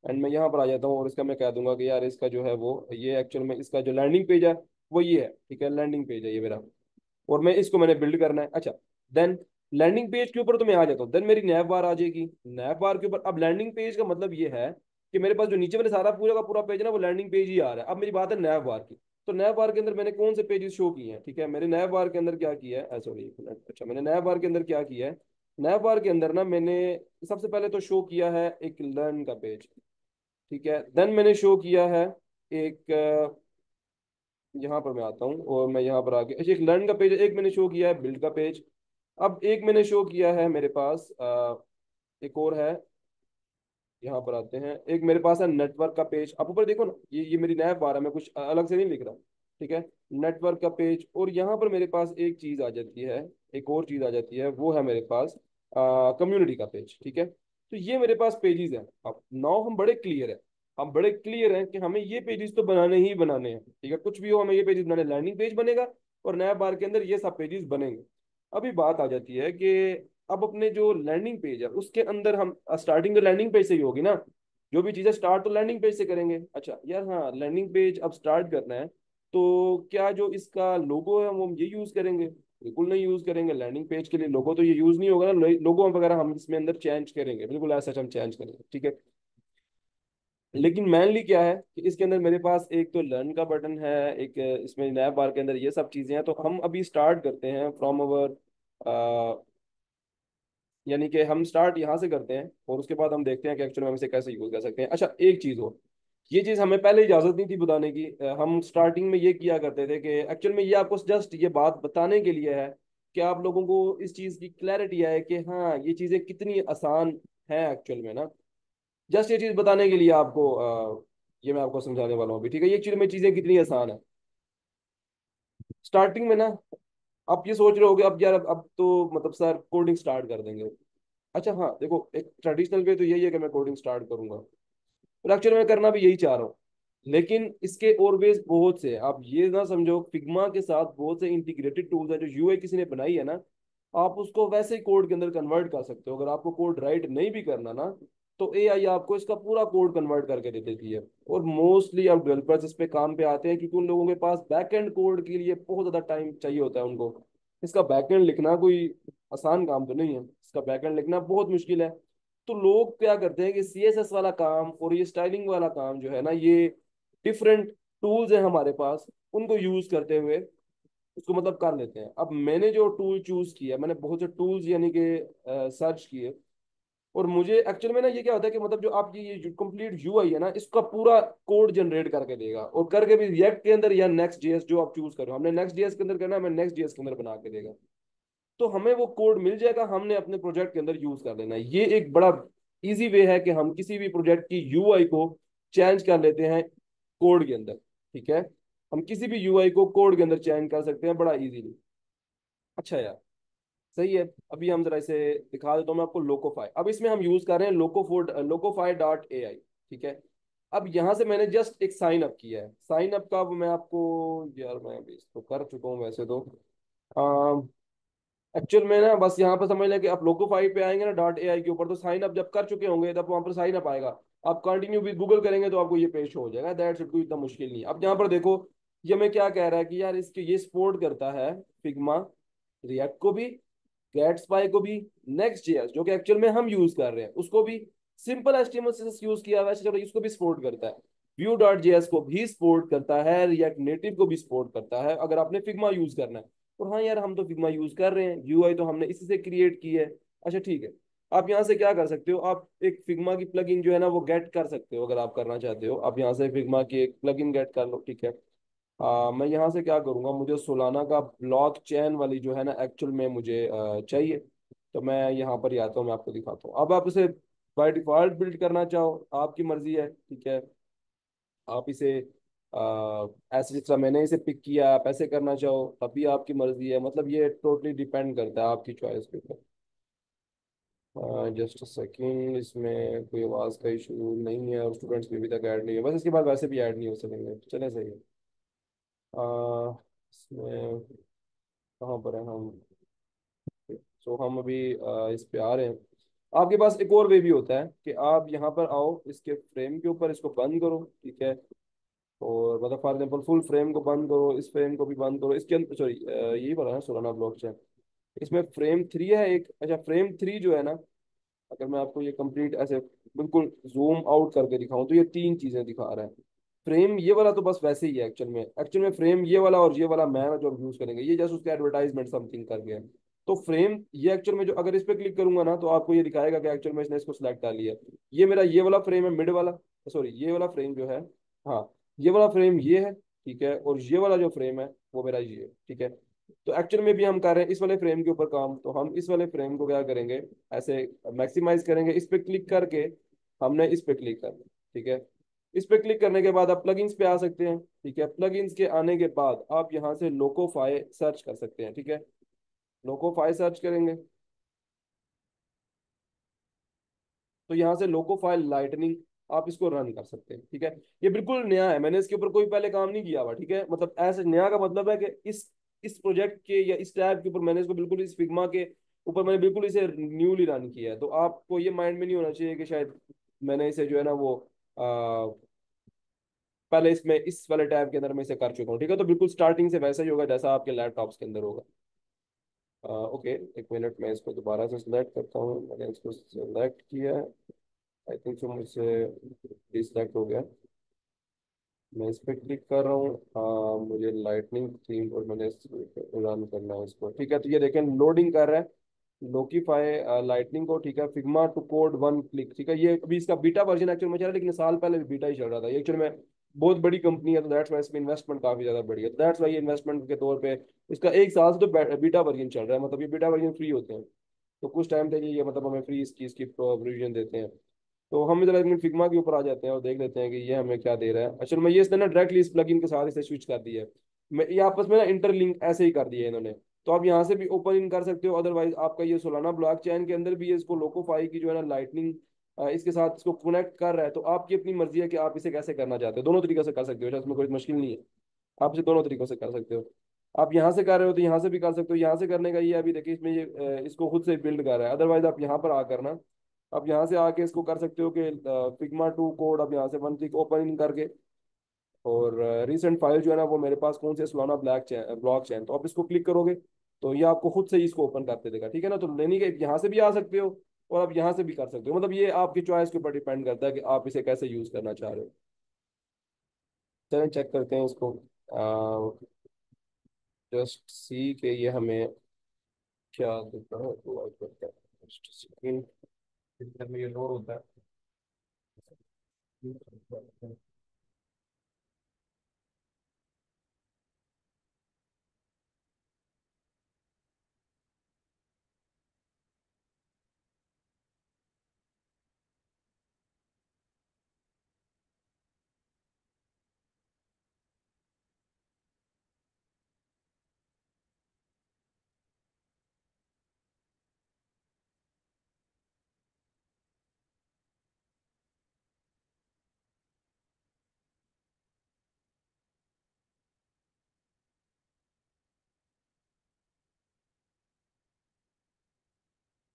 एंड मैं यहाँ पर आ जाता हूँ और इसका मैं कह दूंगा कि यार इसका जो है वो ये एक्चुअल में इसका जो लैंडिंग पेज है वो ये है, ठीक है, लैंडिंग पेज है ये मेरा, और मैं इसको मैंने बिल्ड करना है। अच्छा देन लैंडिंग पेज के ऊपर तो मैं आ जाता हूँ, देन मेरी नैप बार आ जाएगी, नैप बार के ऊपर अब लैंडिंग पेज का मतलब ये है कि मेरे पास जो नीचे मैंने सारा पूरा का पूरा पेज है ना वो लैंडिंग पेज ही आ रहा है। अब मेरी बात है नैप बार की, तो नैप बार के अंदर मैंने कौन से पेजेस शो किए हैं, ठीक है, मेरे नैप बार के अंदर क्या किया है, सॉरी एक मिनट, अच्छा मैंने नैप बार के अंदर क्या किया है, नैव बार के अंदर ना मैंने सबसे पहले तो शो किया है एक लर्न का पेज। ठीक है, देन मैंने शो किया है एक यहाँ पर मैं आता हूँ और मैं यहाँ पर आके अच्छा, एक लर्न का पेज, एक मैंने शो किया है बिल्ड का पेज। अब एक मैंने शो किया है मेरे पास एक और है, यहाँ पर आते हैं, एक मेरे पास है नेटवर्क का पेज। आप ऊपर देखो ना, ये मेरी नैप बार है, मैं कुछ अलग से नहीं लिख रहा। ठीक है, नेटवर्क का पेज, और यहाँ पर मेरे पास एक चीज आ जाती है, एक और चीज आ जाती है, वो है मेरे पास कम्युनिटी का पेज। ठीक है, तो ये मेरे पास पेजेस हैं। अब नाउ हम बड़े क्लियर है, हम बड़े क्लियर हैं कि हमें ये पेजेस तो बनाने ही बनाने हैं। ठीक है, कुछ भी हो हमें ये पेजेस बनाने, लैंडिंग पेज बनेगा और नया बार के अंदर ये सब पेजेस बनेंगे। अभी बात आ जाती है कि अब अपने जो लैंडिंग पेज है उसके अंदर हम स्टार्टिंग तो लैंडिंग पेज से ही होगी ना, जो भी चीजें स्टार्ट तो लैंडिंग पेज से करेंगे। अच्छा यार, हाँ लैंडिंग पेज अब स्टार्ट करना है, तो क्या जो इसका लोगो है वो हम ये यूज करेंगे? बिल्कुल नहीं यूज करेंगे। लैंडिंग पेज के लिए लोगो तो ये यूज नहीं होगा ना, लोगो वगैरह हम इसमें अंदर चेंज करेंगे, बिल्कुल ऐसा हम चेंज करेंगे। ठीक है, लेकिन मेनली क्या है कि इसके अंदर मेरे पास एक तो लर्न का बटन है, एक इसमें नैप बार के अंदर ये सब चीजें हैं। तो हम अभी स्टार्ट करते हैं फ्रॉम अवर, यानी कि हम स्टार्ट यहाँ से करते हैं और उसके बाद हम देखते हैं कि एक्चुअली हम इसे कैसे यूज कर सकते हैं। अच्छा एक चीज हो, ये चीज हमें पहले इजाजत नहीं थी बताने की। हम स्टार्टिंग में ये किया करते थे कि एक्चुअल में ये आपको जस्ट ये बात बताने के लिए है कि आप लोगों को इस चीज की क्लैरिटी आए कि हाँ ये चीजें कितनी आसान है एक्चुअल में ना। जस्ट ये चीज बताने के लिए आपको ये मैं आपको समझाने वाला हूँ अभी। ठीक है, ये एक्चुअली में चीजें कितनी आसान है स्टार्टिंग में ना। आप ये सोच रहे होगे अब यार, अब तो मतलब सर कोडिंग स्टार्ट कर देंगे। अच्छा हाँ देखो, एक ट्रेडिशनल वे तो यही है कि मैं कोडिंग स्टार्ट करूंगा, और एक्चुअली मैं करना भी यही चाह रहा हूँ। लेकिन इसके और वेज बहुत से, आप ये ना समझो, फिग्मा के साथ बहुत से इंटीग्रेटेड टूल्स हैं। जो यूआई किसी ने बनाई है ना, आप उसको वैसे ही कोड के अंदर कन्वर्ट कर सकते हो। अगर आपको कोड राइट नहीं भी करना ना, तो एआई आपको इसका पूरा कोड कन्वर्ट करके दे देती है। और मोस्टली अब डेवलपर्स इस पे काम पे आते हैं क्योंकि उन लोगों के पास बैकएंड कोड के लिए बहुत ज्यादा टाइम चाहिए होता है उनको। इसका बैकएंड लिखना कोई आसान काम तो नहीं है, इसका बैकएंड लिखना बहुत मुश्किल है। तो लोग क्या करते हैं कि सीएसएस वाला काम और ये स्टाइलिंग वाला काम जो है ना, ये डिफरेंट टूल्स हैं हमारे पास, उनको यूज करते हुए उसको मतलब कर लेते हैं। अब मैंने जो टूल चूज किया, मैंने बहुत से टूल्स यानी कि सर्च किए, और मुझे एक्चुअल में ना ये क्या होता है कि मतलब जो आप ये जो कंप्लीट यूआई है ना, इसका पूरा कोड जनरेट करके देगा, और करके भी रिएक्ट के अंदर या नेक्स्ट जेएस जो आप चूज करो। हमने नेक्स्ट जेएस के अंदर करना है, हमें नेक्स्ट जेएस के अंदर बना के देगा। तो हमें वो कोड मिल जाएगा, हमने अपने प्रोजेक्ट के अंदर यूज कर लेना है। ये एक बड़ा इजी वे है कि हम किसी भी प्रोजेक्ट की यूआई को चेंज कर लेते हैं कोड के अंदर। ठीक है, हम किसी भी यूआई को कोड के अंदर चेंज कर सकते हैं बड़ा इजीली। अच्छा यार, सही है। अभी हम जरा इसे दिखा देता हूँ मैं आपको, लोकोफाई। अब इसमें हम यूज कर रहे हैं लोकोफाई डॉट ए आई। ठीक है, अब यहाँ से मैंने जस्ट एक साइन अप किया है। साइन अप का वो मैं आपको, यार मैं अभी इसको कर चुका हूँ वैसे तो। एक्चुअल में ना बस यहाँ पर समझ लें कि आप लोकोफाई पे आएंगे ना डॉट ए आई के ऊपर, तो साइन अप जब कर चुके होंगे तब वहाँ पर साइन अप आएगा। आप कंटिन्यू भी गूगल करेंगे तो आपको ये पेज शो हो जाएगा। दैट्स इट, कोई इतना मुश्किल नहीं है। अब यहाँ पर देखो, ये मैं क्या कह रहा है कि यार इसके ये सपोर्ट करता है फिग्मा, रिएक्ट को भी, गेट्सपाई को भी, नेक्स्ट जेएस जो कि एक्चुअल में हम यूज कर रहे हैं उसको भी, सिंपल एचटीएमएल सीएसएस यूज किया हुआ है चलो इसको भी सपोर्ट करता है, व्यू डॉट जेएस को भी सपोर्ट करता है, रिएक्ट नेटिव को भी सपोर्ट करता है अगर आपने फिग्मा यूज करना है। और हाँ यार, हम तो फिग्मा यूज कर रहे हैं, यूआई तो हमने इसी से क्रिएट की है। अच्छा ठीक है, आप यहाँ से क्या कर सकते हो, आप एक फिग्मा की प्लगइन जो है ना वो गेट कर सकते हो। अगर आप करना चाहते हो, आप यहाँ से फिग्मा की एक प्लगइन गेट कर लो। ठीक है, मैं यहाँ से क्या करूँगा, मुझे सोलाना का ब्लॉक चेन वाली जो है ना एक्चुअल में मुझे चाहिए। तो मैं यहाँ पर ही आता हूँ, मैं आपको दिखाता हूँ। अब आप इसे बाय डिफॉल्ट बिल्ड करना चाहो आपकी मर्जी है। ठीक है, आप इसे ऐसे जिस तरह मैंने इसे पिक किया आप ऐसे करना चाहो तब भी आपकी मर्जी है। मतलब ये टोटली डिपेंड करता है आपकी चॉइस के ऊपर। जस्ट सेकंड, इसमें कोई आवाज़ का इशू नहीं है और स्टूडेंट्स भी अभी तक ऐड नहीं है, बस इसके बाद वैसे भी ऐड नहीं हो सकेंगे। चले सही है। इसमें कहाँ पर है हम? सो हम अभी इस पे आ रहे हैं। आपके पास एक और वे भी होता है कि आप यहाँ पर आओ, इसके फ्रेम के ऊपर इसको बंद करो। ठीक है, और मतलब फॉर एग्जाम्पल फुल फ्रेम को बंद करो, इस फ्रेम को भी बंद करो, इसके अंदर सॉरी यही बोला ना सोलाना ब्लॉकचेन। इसमें फ्रेम थ्री है एक। अच्छा, फ्रेम थ्री जो है ना, अगर मैं आपको ये कंप्लीट ऐसे बिल्कुल जूम आउट करके दिखाऊं तो ये तीन चीजें दिखा रहा है। फ्रेम ये वाला तो बस वैसे ही है एक्चुअल में। फ्रेम ये वाला और ये वाला मैं जो यूज करेंगे, ये जस्ट उसका एडवर्टाइजमेंट समथिंग कर गया है। तो फ्रेम ये एक्चुअल में जो, अगर इस पे क्लिक करूंगा ना तो आपको ये दिखाएगा कि एक्चुअल में इसने इसको सिलेक्ट कर लिया। ये मेरा ये वाला फ्रेम है, मिड वाला, सॉरी ये वाला फ्रेम जो है, हाँ ये वाला फ्रेम ये है, ठीक है, और ये वाला जो फ्रेम है वो मेरा ये है, ठीक है। तो एक्चुअल में भी हम कर रहे हैं इस वाले फ्रेम के ऊपर काम, तो हम इस वाले फ्रेम को क्या करेंगे, ऐसे मैक्सिमाइज करेंगे, इस पे क्लिक करके हमने इस पे क्लिक करना, ठीक है। इस पे क्लिक करने के बाद आप प्लगइन्स पे आ सकते हैं, ठीक है। प्लगइन्स के आने के बाद आप यहाँ से लोकोफाई सर्च कर सकते हैं, ठीक है। लोकोफाई सर्च करेंगे तो यहाँ से लोको फाइल लाइटनिंग आप इसको रन कर सकते हैं, ठीक है। ये बिल्कुल नया है, मैंने इसके ऊपर कोई पहले काम नहीं किया हुआ, ठीक है। मतलब ऐसे नया का मतलब है कि इस प्रोजेक्ट के या इस टैब के ऊपर मैंने इसको बिल्कुल इस फिग्मा के ऊपर मैंने बिल्कुल इसे न्यूली रन किया है। तो आपको ये माइंड में नहीं होना चाहिए कि शायद मैंने इसे जो है ना वो पहले इसमें इस वाले टैब के अंदर मैं इसे कर चुका हूँ, ठीक है। तो बिल्कुल स्टार्टिंग से वैसा ही होगा जैसा आपके लैपटॉप्स के अंदर होगा। ओके, एक मिनट मैं इसको दोबारा से सिलेक्ट करता हूँ, मैंने इसको सिलेक्ट किया, आई थिंक सो मुझसे डिसलाइक हो गया। मैं इस पर क्लिक कर रहा हूँ, मुझे लाइटनिंग थीम और मैंने रन करना है इसको, ठीक है। तो ये देखें लोडिंग कर रहा है लोकीफाई लाइटनिंग को, ठीक है। Figma to code one click, ठीक है। ये अभी इसका बीटा वर्जन एक्चुअल में चल रहा है, लेकिन साल पहले भी बीटा ही चल रहा था। ये एक्चुअल में बहुत बड़ी कंपनी है, तो दैट्स वाई इसमें इन्वेस्टमेंट काफी ज्यादा बड़ी है, दैट्स वाई इन्वेस्टमेंट के तौर पे इसका एक साल से तो बीटा वर्जन चल रहा है। मतलब ये बीटा वर्जन फ्री होते हैं, तो कुछ टाइम तक ये मतलब हमें फ्री इस चीज़ की प्रोविजन देते हैं। तो हम जरा एक फिग्मा के ऊपर आ जाते हैं और देख लेते हैं कि ये हमें क्या दे रहा है। असल में ये इसने ना डायरेक्टली इस प्लगइन के साथ इसे स्विच कर दिया है। मैं ये आपस में ना इंटरलिंक ऐसे ही कर दिया है इन्होंने। तो आप यहाँ से भी ओपन इन कर सकते हो, अदरवाइज आपका ये सोलाना ब्लॉक चेन के अंदर भी ये इसको लोकोफाई की जो है ना लाइटनिंग इसके साथ इसको कनेक्ट कर रहा है। तो आपकी अपनी मर्जी है कि आप इसे कैसे करना चाहते हो, दोनों तरीके से कर सकते हो, इसमें कोई मुश्किल नहीं है। आप इसे दोनों तरीकों से कर सकते हो। आप यहाँ से कर रहे हो तो यहाँ से भी कर सकते हो। यहाँ से करने का ये अभी देखिए इसमें ये इसको खुद से बिल्ड कर रहा है, अदरवाइज आप यहाँ पर आकर ना आप यहाँ से आके इसको कर सकते हो कि फिग्मा टू कोड आप यहाँ से वन क्लिक ओपन इन करके, और रिसेंट फाइल जो है ना वो मेरे पास कौन से सोलाना ब्लॉक चैन, तो आप इसको क्लिक करोगे तो ये आपको खुद से ही इसको ओपन करते देगा, ठीक है ना। तो लेने के यहाँ से भी आ सकते हो और आप यहाँ से भी कर सकते हो, मतलब ये आपकी चॉइस के ऊपर डिपेंड करता है कि आप इसे कैसे यूज करना चाह रहे हो। चलें चेक करते हैं इसको, जस्ट सी के ये हमें क्या देता है, प्रोवाइड करता है। Just a second, कितने में ये लोड होता है।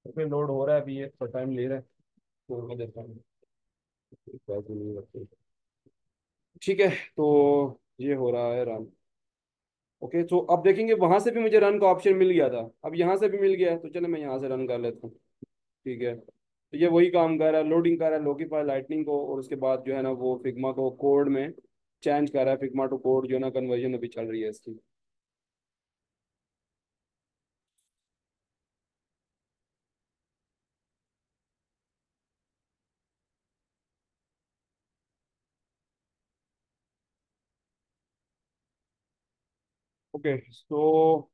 तो फिर लोड हो रहा है, अभी ये थोड़ा टाइम ले रहा है, तो मैं देता हूँ। वैसे नहीं रखते। ठीक है, तो ये हो रहा है रन। ओके, तो अब देखेंगे वहां से भी मुझे रन का ऑप्शन मिल गया था, अब यहाँ से भी मिल गया है, तो चलो मैं यहाँ से रन कर लेता हूँ, ठीक है। तो ये वही काम कर रहा है, लोडिंग कर रहा है लोकीफाई लाइटनिंग को, और उसके बाद जो है ना वो फिग्मा को कोड में चेंज कर रहा है, फिग्मा टू कोड जो है ना कन्वर्जन अभी चल रही है इसकी। ओके, तो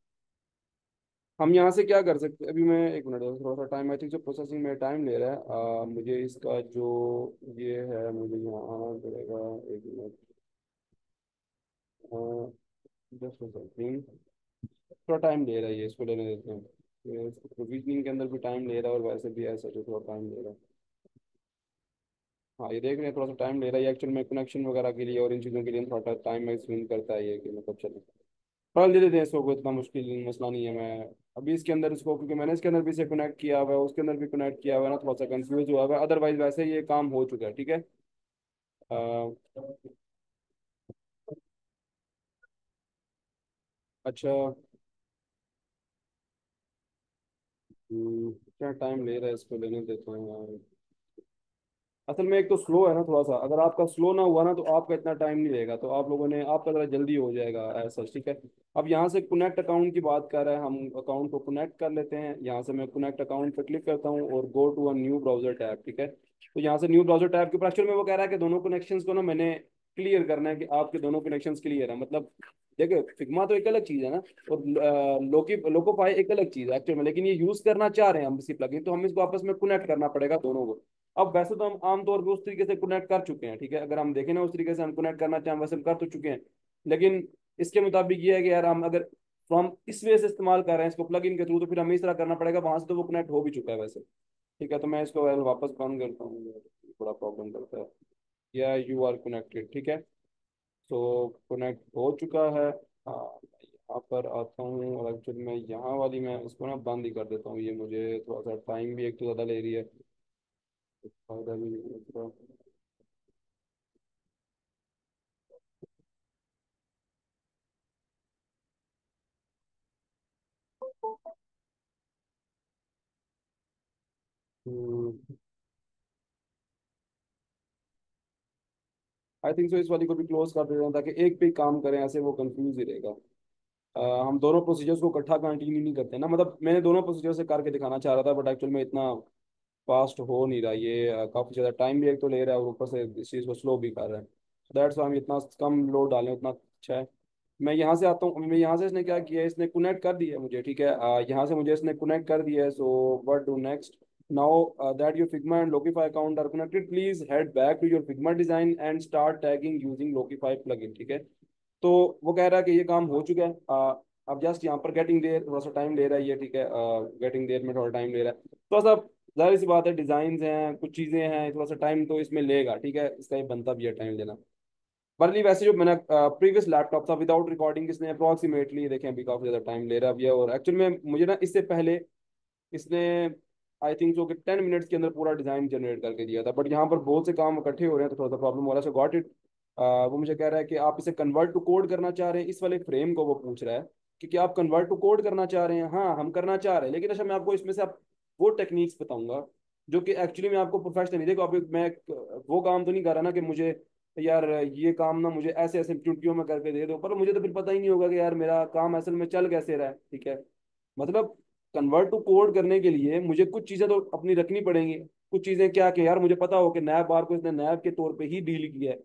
हम यहाँ से क्या कर सकते हैं, अभी मैं एक मिनट, थोड़ा सा टाइम आई थिंक जो प्रोसेसिंग में टाइम ले रहा है, मुझे इसका जो ये है मुझे यहाँ आना पड़ेगा, एक मिनट, जस्ट सेकंड, थोड़ा टाइम ले रहा है ये, इसको लेने देते हैं। ये इसको प्रोविजनिंग के अंदर भी टाइम ले रहा है और वैसे भी ऐसा जो थोड़ा टाइम ले रहा है। हाँ ये देख रहे हैं, थोड़ा सा टाइम ले रहा है एक्चुअल में कनेक्शन वगैरह के लिए और इन चीज़ों के लिए थोड़ा टाइम एक्सपेंड करता है ये, कि मतलब चलो थोड़ा दे देते हैं इसको, कोई इतना मुश्किल मसला नहीं है। मैं अभी इसके अंदर इसको, क्योंकि मैंने इसके अंदर भी इसे कनेक्ट किया हुआ है, उसके अंदर भी कनेक्ट किया हुआ है ना, थोड़ा सा कंफ्यूज हुआ हुआ है, अदरवाइज वैसे ये काम हो चुका है, ठीक है। अ, अच्छा, क्या टाइम ले रहा है, इसको लेने देते हैं यार। असल में एक तो स्लो है ना थोड़ा सा, अगर आपका स्लो ना हुआ ना तो आपका इतना टाइम नहीं लगेगा, तो आप लोगों ने आपका ज़रा जल्दी हो जाएगा ऐसा, ठीक है। अब यहाँ से कनेक्ट अकाउंट की बात कर रहे हैं हम, अकाउंट को कनेक्ट कर लेते हैं। यहाँ से मैं कनेक्ट अकाउंट पर क्लिक करता हूँ और go to a new browser tab, ठीक है। तो यहाँ से न्यू ब्राउजर टैब के ऊपर एक्चुअल में वो कह रहा है कि दोनों कनेक्शंस को ना मैंने क्लियर करना है, कि आपके दोनों कनेक्शंस क्लियर है। मतलब देखो फिग्मा तो एक अलग चीज़ है ना, और लोकोफाई एक अलग चीज़ है एक्चुअल में, लेकिन ये यूज़ करना चाह रहे हैं हम इसी प्लगइन, तो हम इसको आपस में कनेक्ट करना पड़ेगा दोनों को। अब वैसे तो हम आमतौर पे उस तरीके से कनेक्ट कर चुके हैं, ठीक है, अगर हम देखें ना उस तरीके से हम कनेक्ट करना चाहें वैसे हम कर तो चुके हैं। लेकिन इसके मुताबिक ये है कि यार हम अगर, तो हम इस वे से इस्तेमाल कर रहे हैं इसको प्लग इन के थ्रू, तो फिर हमें इस तरह करना पड़ेगा, वहां से तो वो कनेक्ट हो भी चुका है वैसे। ठीक है, तो मैं इसको वापस बंद करता हूँ, थोड़ा प्रॉब्लम करता है। या यू आर कनेक्टेड, ठीक है। तो कनेक्ट हो चुका है। हाँ, यहाँ पर आता हूँ और एक्चुअली मैं यहाँ वाली मैं इसको ना बंद ही कर देता हूँ, ये मुझे थोड़ा सा टाइम भी एक तो ज़्यादा ले रही है, फायदा भी नहीं है इसका। आई थिंक सो इस वाली को भी क्लोज कर देते हैं, ताकि एक पे ही काम करें, ऐसे वो कंफ्यूज ही रहेगा। हम दोनों प्रोसीजर्स को इकट्ठा कंटिन्यू नहीं करते ना, मतलब मैंने दोनों प्रोसीजर से करके दिखाना चाह रहा था, बट एक्चुअल में इतना फास्ट हो नहीं रहा ये, काफ़ी ज़्यादा टाइम भी एक तो ले रहा है और ऊपर से इस चीज़ को स्लो भी कर रहा है। दैट्स हम इतना कम लोड डालें उतना अच्छा है। मैं यहाँ से आता हूँ, मैं यहाँ से इसने क्या किया है, इसने कनेक्ट कर दिया है मुझे, ठीक है। यहाँ से मुझे इसने कनेक्ट कर दिया है, so what do next now that your Figma and Locofy account are connected, please head back to your Figma design and start tagging using Locofy plugin, ठीक है। तो वो कह रहा है कि ये काम हो चुका है। अब जस्ट यहाँ पर गेटिंग देयर थोड़ा सा टाइम ले रहा है ये, ठीक है, गेटिंग देयर में थोड़ा टाइम ले रहा है थोड़ा सा। जाहिर सी बात है, डिजाइन हैं, कुछ चीजें हैं, थोड़ा सा टाइम तो इसमें लेगा, ठीक है, इसका ये बनता भी है टाइम लेना। बर्ली वैसे जो मैंने प्रीवियस लैपटॉप था विदाउट रिकॉर्डिंग, इसने अप्रॉक्सीमेटली देखें अभी काफी ज्यादा टाइम ले रहा है अभी है, और एक्चुअल में मुझे ना इससे पहले इसने आई थिंक जो कि 10 मिनट्स के अंदर पूरा डिजाइन जनरेट करके दिया था, बट यहाँ पर बहुत से काम इकट्ठे हो रहे हैं तो थोड़ा सा प्रॉब्लम हो रहा है, सो गॉट इट। वो मुझे कह रहा है कि आप इसे कन्वर्ट टू कोड करना चाह रहे हैं, इस वाले फ्रेम को वो पूछ रहा है कि क्या आप कन्वर्ट टू कोड करना चाह रहे हैं। हाँ हम करना चाह रहे हैं, लेकिन अच्छा मैं आपको इसमें से आप वो टेक्निक्स बताऊंगा जो कि एक्चुअली मैं आपको प्रोफेशनली, देखो अभी मैं वो काम तो नहीं कर रहा ना कि मुझे यार ये काम ना मुझे ऐसे ऐसे चुटकियों में करके दे दो, पर मुझे तो फिर पता ही नहीं होगा कि यार मेरा काम असल में चल कैसे रहा है, ठीक है। मतलब कन्वर्ट टू कोड करने के लिए मुझे कुछ चीजें तो अपनी रखनी पड़ेंगी। कुछ चीजें क्या कि यार मुझे पता हो कि नैब बार को इसने नैब के तौर पे ही डील किया है,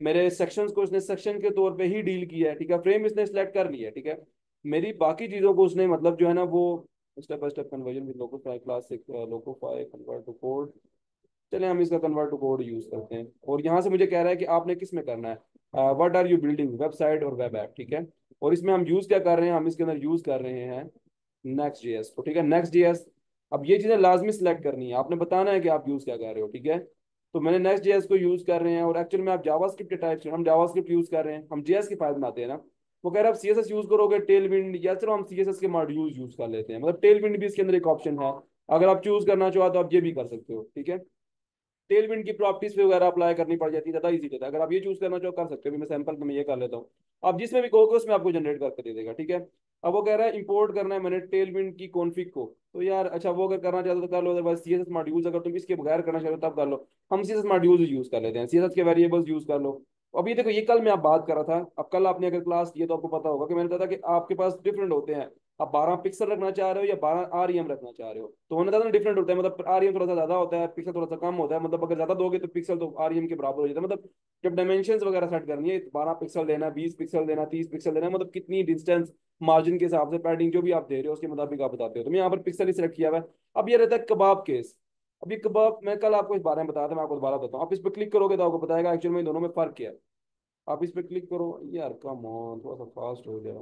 मेरे सेक्शंस को इसने सेक्शन के तौर पे ही डील किया है, ठीक है, फ्रेम इसने सिलेक्ट कर लिया है, ठीक है। मेरी बाकी चीजों को उसने मतलब जो है ना वो step by step conversion with Locofy classic Locofy convert to code, चले हम इसका कन्वर्ट टू कोड यूज करते हैं। और यहाँ से मुझे कह रहा है कि आपने किस में करना है, what are you building, website और वेब ऐप, ठीक है। और इसमें हम यूज क्या कर रहे हैं, हम इसके अंदर यूज कर रहे हैं नेक्स्ट जेएस को, ठीक है, नेक्स्ट जेएस। अब ये चीजें लाजमी सिलेक्ट करनी है, आपने बताना है कि आप यूज क्या कर रहे हो, ठीक है। तो मैंने नेक्स्ट जेएस को यूज कर रहे हैं, और एक्चुअल में आप जावास्क्रिप्ट के टाइप से हम जावास्क्रिप्ट यूज कर रहे हैं, हम जेएस की फाइल बनाते हैं ना। वो कह रहे हैं आप सीएसएस यूज करोगे टेल विंड, या चलो हम सीएसएस के मॉड्यूल्स यूज कर लेते हैं, मतलब टेल विंड भी इसके अंदर एक ऑप्शन है। अगर आप चूज करना चाहो तो आप ये भी कर सकते हो, ठीक है। टेलविंड की प्रॉपर्टीज पे वगैरह अप्लाई करनी पड़ जाती है, ज़्यादा इजी रहता है। अगर आप ये चूज करना चाहो कर सकते हो, अभी मैं सैंपल में ये कर लेता हूँ। आप जिसमें भी कहोगे उसमें आपको जनरेट करके दे देगा, ठीक है। अब वो कह रहा है इंपोर्ट करना है मैंने टेलविंड की कॉन्फ़िग को, तो यार अच्छा वो अगर करना चाहते हो तो कर लो, अदरवाइज सीएसएस मॉड्यूल्स अगर तुम इसके बगैर करना चाहते हो तब कर लो। हम सीएसएस मॉड्यूल्स यूज कर लेते हैं, सीएसएस के वेरिएबल्स यूज कर लो। अब ये देखो ये कल मैं आप बात कर रहा था, अब कल आपने अगर क्लास की है तो आपको पता होगा कि मैंने कहा था कि आपके पास डिफरेंट होते हैं, आप 12 पिक्सल रखना चाह रहे हो या 12 आरईएम रखना चाह रहे हो, तो होने ज्यादा डिफरेंट होता है, मतलब आरईएम थोड़ा सा ज्यादा होता है, पिक्सल थोड़ा सा कम होता है, मतलब अगर ज्यादा दोगे तो पिक्सल तो आरईएम के बराबर हो जाता है। मतलब जब डायमेंशन वगैरह सेट करनी है, 12 पिक्सल देना, 20 पिक्सल देना, 30 पिक्सल देना, मतलब कितनी डिस्टेंस मार्जिन के हिसाब से पैडिंग जो भी आप दे रहे हो उसके मुताबिक आप बताते हो, तो मैं यहाँ पर पिक्सल ही सिलेक्ट किया हुआ है। अब ये रहता है कबाब केस। अब ये कबाब मैं कल आपको इस बारे में बताया था, मैं आपको दोबारा बताता हूँ, आप इस पर क्लिक करोगे तो आपको बताएगा एक्चुअल में इन दोनों में फर्क क्या है। आप इस पर क्लिक करो यार, कम ऑन थोड़ा सा फास्ट हो जाए,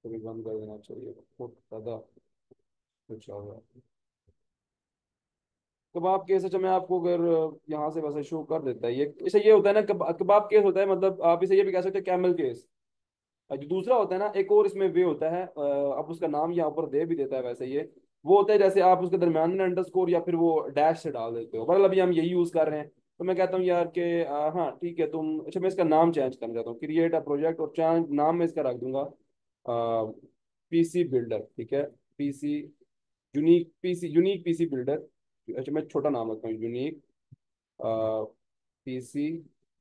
कभी बंद कर देना चाहिए, बहुत ज्यादा कुछ होगा। कबाब केस, अच्छा मैं आपको अगर यहाँ से वैसे शो कर देता है ये, इसे ये होता है ना कबाब केस होता है, मतलब आप इसे ये भी कह सकते हैं कैमल केस। और जो दूसरा होता है ना एक और इसमें वे होता है, आप उसका नाम यहाँ पर दे भी देता है वैसे ये, वो होता है जैसे आप उसके दरम्यान में अंडरस्कोर या फिर वो डैश से डाल देते हो, पर अभी हम यही यूज कर रहे हैं। तो मैं कहता हूँ यार कि हाँ ठीक है तुम, अच्छा मैं इसका नाम चेंज करना चाहता हूँ, क्रिएट अ प्रोजेक्ट, और नाम मैं इसका रख दूंगा पीसी बिल्डर, ठीक है, पीसी यूनिक पीसी बिल्डर। अच्छा, मैं छोटा नाम रखता हूँ, यूनिक पीसी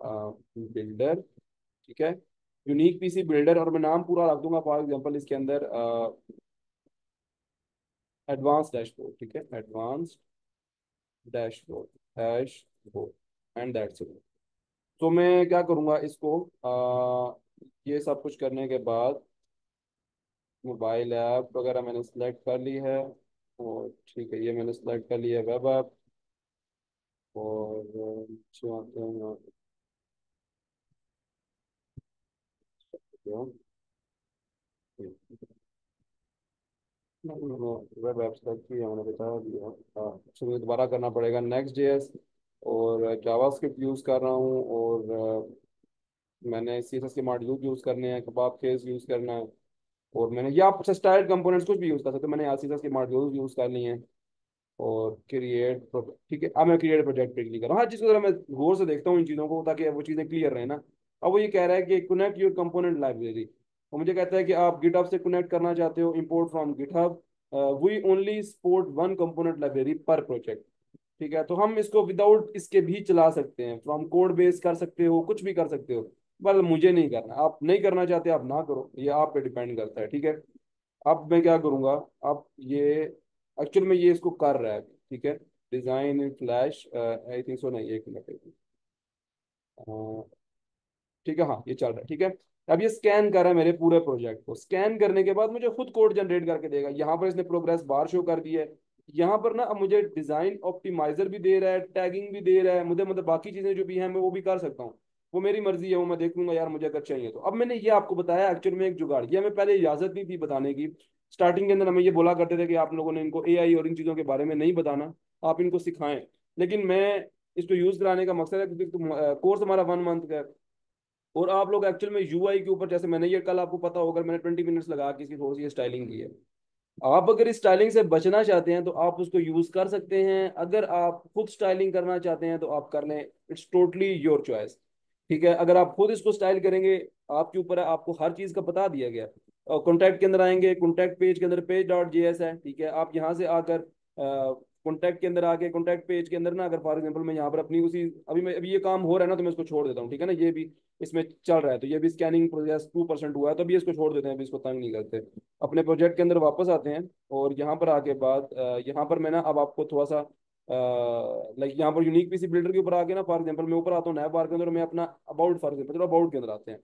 बिल्डर। ठीक है, यूनिक पीसी बिल्डर, और मैं नाम पूरा रख दूंगा फॉर एग्जांपल इसके अंदर एडवांस डैशबोर्ड। ठीक है, advance dashboard, dashboard and that's it. तो मैं क्या करूँगा इसको, ये सब कुछ करने के बाद मोबाइल ऐप वगैरह मैंने सेलेक्ट कर ली है, और ठीक है, ये मैंने सेलेक्ट कर लिया वेब ऐप। और नीचे आते हैं यहाँ पे। वेब ऐप सेलेक्ट किया, मैंने बता दिया। अच्छा, मुझे दोबारा करना पड़ेगा नेक्स्ट जेएस, और जावास्क्रिप्ट यूज़ कर रहा हूँ, और मैंने CSS के मॉड्यूल यूज़ करने हैं, कबाब केस यूज़ करना है। और मैंने या आप स्टाइल कंपोनेंट्स कुछ भी यूज़ कर सकते हो, मैंने यहाँ CSS के मॉड्यूल यूज़ कर लिए हैं। और क्रिएट प्रोजेक्ट, ठीक है, अब मैं क्रिएट प्रोजेक्ट पे क्लिक कर रहा हूँ। हर चीज़ को जरा मैं गौर से देखता हूँ इन चीज़ों को, ताकि वो चीज़ें क्लियर रहे ना। अब वो ये कह रहा है कि कनेक्ट योर कंपोनेंट लाइब्रेरी, वो मुझे कहता है कि आप गिटहब से कनेक्ट करना चाहते हो, import from GitHub, we only support one component library per project. ठीक है, तो हम इसको विदाउट इसके भी चला सकते हैं, फ्रॉम कोड बेस कर सकते हो, कुछ भी कर सकते हो। पर मुझे नहीं करना, आप नहीं करना चाहते आप ना करो, ये आप पे डिपेंड करता है। ठीक है, अब मैं क्या करूंगा, अब ये एक्चुअल में ये इसको कर रहा है। ठीक है, डिजाइन इन फ्लैश, आई थिंक सो, नहीं, एक मिनट, ठीक है, हाँ ये चल रहा है। ठीक है, अब ये स्कैन कर रहा है मेरे पूरे प्रोजेक्ट को, स्कैन करने के बाद मुझे खुद कोड जनरेट करके देगा। यहाँ पर इसने प्रोग्रेस बार शो कर दी है। यहाँ पर ना अब मुझे डिजाइन ऑप्टिमाइजर भी दे रहा है, टैगिंग भी दे रहा है मुझे, मतलब बाकी चीजें जो भी हैं मैं वो भी कर सकता हूँ। वो मेरी मर्जी है, वो मैं देख लूंगा यार मुझे अगर चाहिए तो। अब मैंने ये आपको बताया एक्चुअल में एक जुगाड़, ये हमें पहले इजाजत नहीं थी बताने की। स्टार्टिंग के अंदर हमें ये बोला करते थे कि आप लोगों ने इनको AI और इन चीज़ों के बारे में नहीं बताना, आप इनको सिखाएं। लेकिन मैं इसको यूज कराने का मकसद है, क्योंकि कोर्स हमारा 1 मंथ का है। और आप लोग एक्चुअल में UI के ऊपर, जैसे मैंने ये कल आपको पता होगा, मैंने 20 मिनट्स लगा के इसकी थोड़ी सी स्टाइलिंग की है। आप अगर इस स्टाइलिंग से बचना चाहते हैं तो आप उसको यूज कर सकते हैं, अगर आप खुद स्टाइलिंग करना चाहते हैं तो आप कर लें, इट्स टोटली योर चॉइस। ठीक है, अगर आप खुद इसको स्टाइल करेंगे, आपके ऊपर है, आपको हर चीज का बता दिया गया। और कॉन्टैक्ट के अंदर आएंगे, कॉन्टैक्ट पेज के अंदर पेज.js है। ठीक है, आप यहाँ से आकर कॉन्टैक्ट के अंदर आके कॉन्टैक्ट पेज के अंदर ना, अगर फॉर एग्जांपल मैं यहाँ पर अपनी उसी, अभी ये काम हो रहा है ना, तो मैं इसको छोड़ देता हूँ। ठीक है ना, ये भी इसमें चल रहा है, तो ये भी स्कैनिंग प्रोसेस 2% हुआ है, तो अभी इसको छोड़ देते हैं, अभी इसको तंग नहीं करते। अपने प्रोजेक्ट के अंदर वापस आते हैं, और यहाँ पर आके बाद यहाँ पर मैं ना अब आपको थोड़ा सा लाइक यहाँ पर यूनिक पीसी बिल्डर के ऊपर आके ना, फॉर एग्जांपल मैं ऊपर आता हूँ नया बार के अंदर, मैं अपना अबाउट, फॉर एग्जांपल चलो अबाउट के अंदर आते हैं।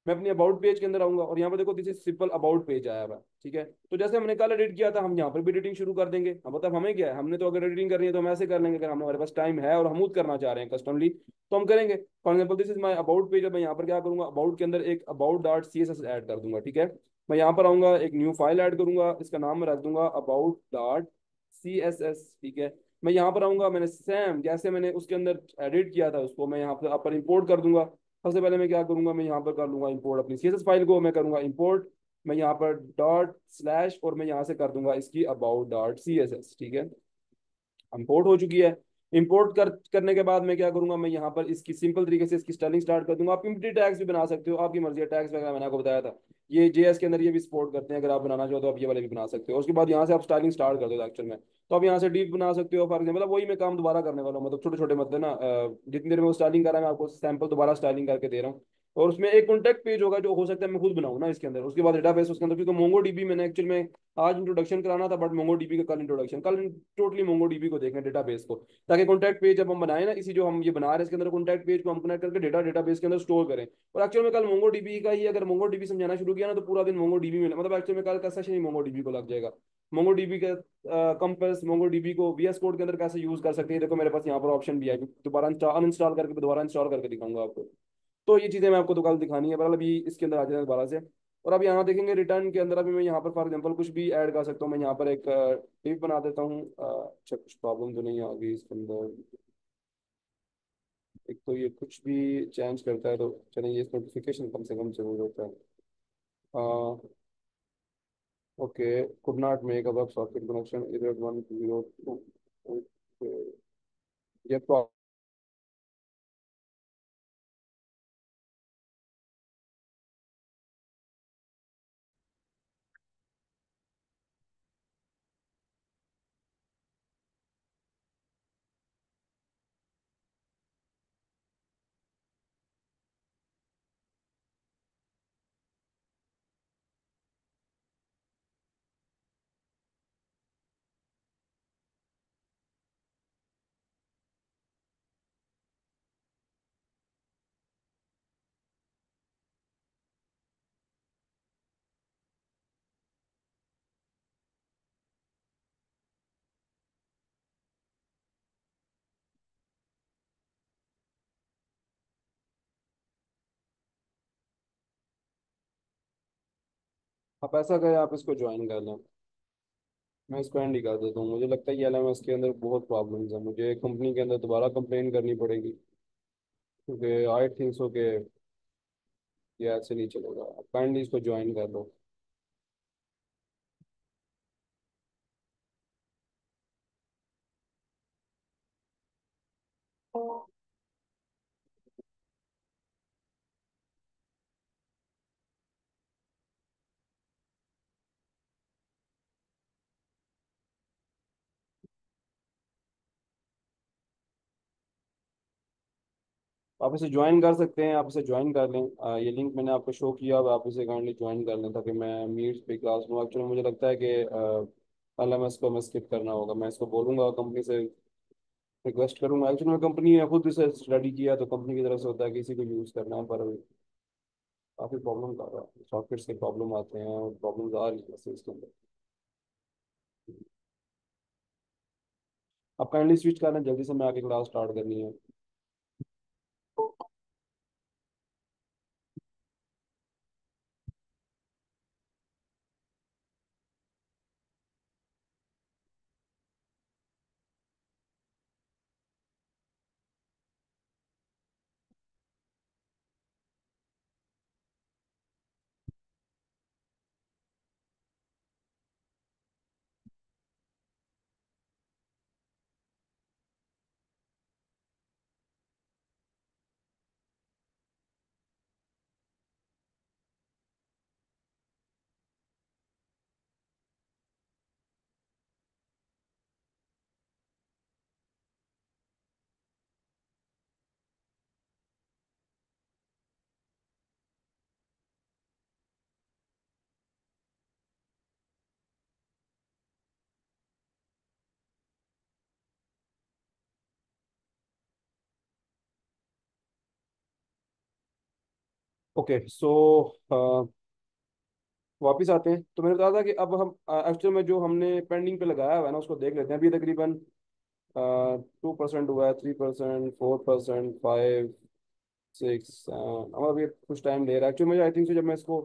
मैं अपनी अबाउट पेज के अंदर आऊंगा, और यहाँ पर देखो this is simple about page आया हुआ है। ठीक है, तो जैसे हमने कल एडिट किया था, हम यहाँ पर भी एडिटिंग शुरू कर देंगे। अब मतलब हमें क्या है, हमने तो अगर एडिटिंग करनी है तो हम ऐसे कर लेंगे, अगर हमारे पास टाइम है और हम खुद करना चाह रहे हैं कस्टमली, तो हम करेंगे। For example this is my about page, मैं यहाँ पर क्या करूंगा, अबाउट के अंदर एक about.css ऐड कर दूंगा। ठीक है, मैं यहाँ पर आऊंगा, एक न्यू फाइल ऐड करूंगा, इसका नाम मैं रख दूंगा about.css। ठीक है, मैं यहाँ पर आऊंगा, मैंने सेम जैसे मैंने उसके अंदर एडिट किया था उसको मैं यहाँ पर इंपोर्ट कर दूंगा। सबसे पहले मैं क्या करूंगा, मैं यहाँ पर कर लूंगा इंपोर्ट, अपनी CSS फाइल को मैं करूंगा इंपोर्ट। मैं यहाँ पर डॉट स्लैश, और मैं यहाँ से कर दूंगा इसकी about.css। ठीक है, इंपोर्ट हो चुकी है। इंपोर्ट करने के बाद मैं क्या करूंगा, मैं यहाँ पर इसकी सिंपल तरीके से इसकी स्टाइलिंग स्टार्ट कर दूंगा। आप इम्प्टी टैग्स भी बना सकते हो, आपकी मर्जी है। टैग्स वगैरह मैंने आपको बताया था, ये JS के अंदर ये भी सपोर्ट करते हैं, अगर आप बनाना चाहो तो आप ये वाले भी बना सकते हो। उसके बाद यहाँ से आप स्टाइलिंग स्टार्ट कर दो एक्चुअल में, तो आप यहाँ से डीप बना सकते हो फॉर एग्जाम्पल। मतलब वही मैं काम दोबारा करने वाला हूँ, मतलब छोटे छोटे मतलब ना, जितनी देर में वो स्टाइलिंग कर रहा है मैं आपको सैंपल दोबारा स्टाइलिंग करके दे रहा हूँ। और उसमें एक कॉन्टैक्ट पेज होगा जो हो सकता है मैं खुद बनाऊँ ना इसके अंदर। उसके बाद डेटाबेस उसके अंदर, क्योंकि मोंगो डीबी मैंने एक्चुअल में आज इंट्रोडक्शन कराना था, बट मोंगो डीबी का कल इंट्रोडक्शन, कल टोटली मोंगो डीबी को देखें, डेटाबेस को। ताकि कॉन्टैक्ट पेज जब हम बनाए ना, इसी जो हम ये बना रहे हैं इसके अंदर कॉन्टैक्ट पेज को हम कनेक्ट करके डेटाबेस के अंदर स्टोर करें। और एक्चुअल में कल मोंगो डीबी का ही, अगर मोंगो डीबी समझाना शुरू किया ना, तो पूरा दिन मोंगो डीबी में, मतलब एक्चुअल में कल का सेशन ही मोंगो डीबी को लग जाएगा। मोंगो डीबी का कंपेस मोंगो डीबी को VS कोड के अंदर कैसे यूज कर सकते हैं, देखो मेरे पास यहाँ पर ऑप्शन भी है, दोबारा अनइंस्टॉल करके दोबारा इंस्टॉल करके दिखाऊंगा आपको। तो ये चीज़ें मैं आपको तो कल दिखानी है, पर अभी इसके अंदर आ जाए दोबारा से। और अब यहाँ देखेंगे रिटर्न के अंदर, अभी मैं यहाँ पर फॉर एग्जांपल कुछ भी ऐड कर सकता हूँ। मैं यहाँ पर एक टिप बना देता हूँ। अच्छा, कुछ प्रॉब्लम तो नहीं आ गई इसके अंदर। एक तो ये कुछ भी चेंज करता है, तो चलिए ये नोटिफिकेशन कम से कम जरूर होता है। Okay, could not make a web socket connection error 102। ये आप ऐसा करें, आप इसको ज्वाइन कर लें। मैं इसको एंड ही कर देता हूँ। मुझे लगता है कि एलएमएस के अंदर बहुत प्रॉब्लम्स हैं, मुझे कंपनी के अंदर दोबारा कंप्लेन करनी पड़ेगी, क्योंकि आई थिंक सो के ये ऐसे नहीं चलेगा। आप काइंडली इसको ज्वाइन कर लो। आप इसे ज्वाइन कर सकते हैं, आप इसे ज्वाइन कर लें। ये लिंक मैंने आपको शो किया, अब आप इसे काइंडली ज्वाइन कर लें ताकि मैं मीट पे क्लास लूँ। एक्चुअली मुझे लगता है कि एलएमएस को हमें स्किप करना होगा। मैं इसको बोलूँगा, कंपनी से रिक्वेस्ट करूँगा। एक्चुअली मैं कंपनी ने खुद इसे स्टडी किया, तो कंपनी की तरफ से होता है कि इसी को यूज़ करना है, पर काफ़ी प्रॉब्लम कर रहा है, सॉफ्टवेयर के प्रॉब्लम आते हैं और प्रॉब्लम्स आ रही है वैसे इसके अंदर। आप काइंडली स्विच कर लें जल्दी से, मैं आगे क्लास स्टार्ट करनी है। ओके सो वापिस आते हैं। तो मैंने बताया था कि अब हम एक्चुअल में जो हमने पेंडिंग पे लगाया हुआ है ना, उसको देख लेते हैं। अभी तकरीबन 2% हुआ है, 3%, 4%, 5, 6। अब अभी कुछ टाइम ले रहा है एक्चुअली मुझे। आई थिंक जब मैं इसको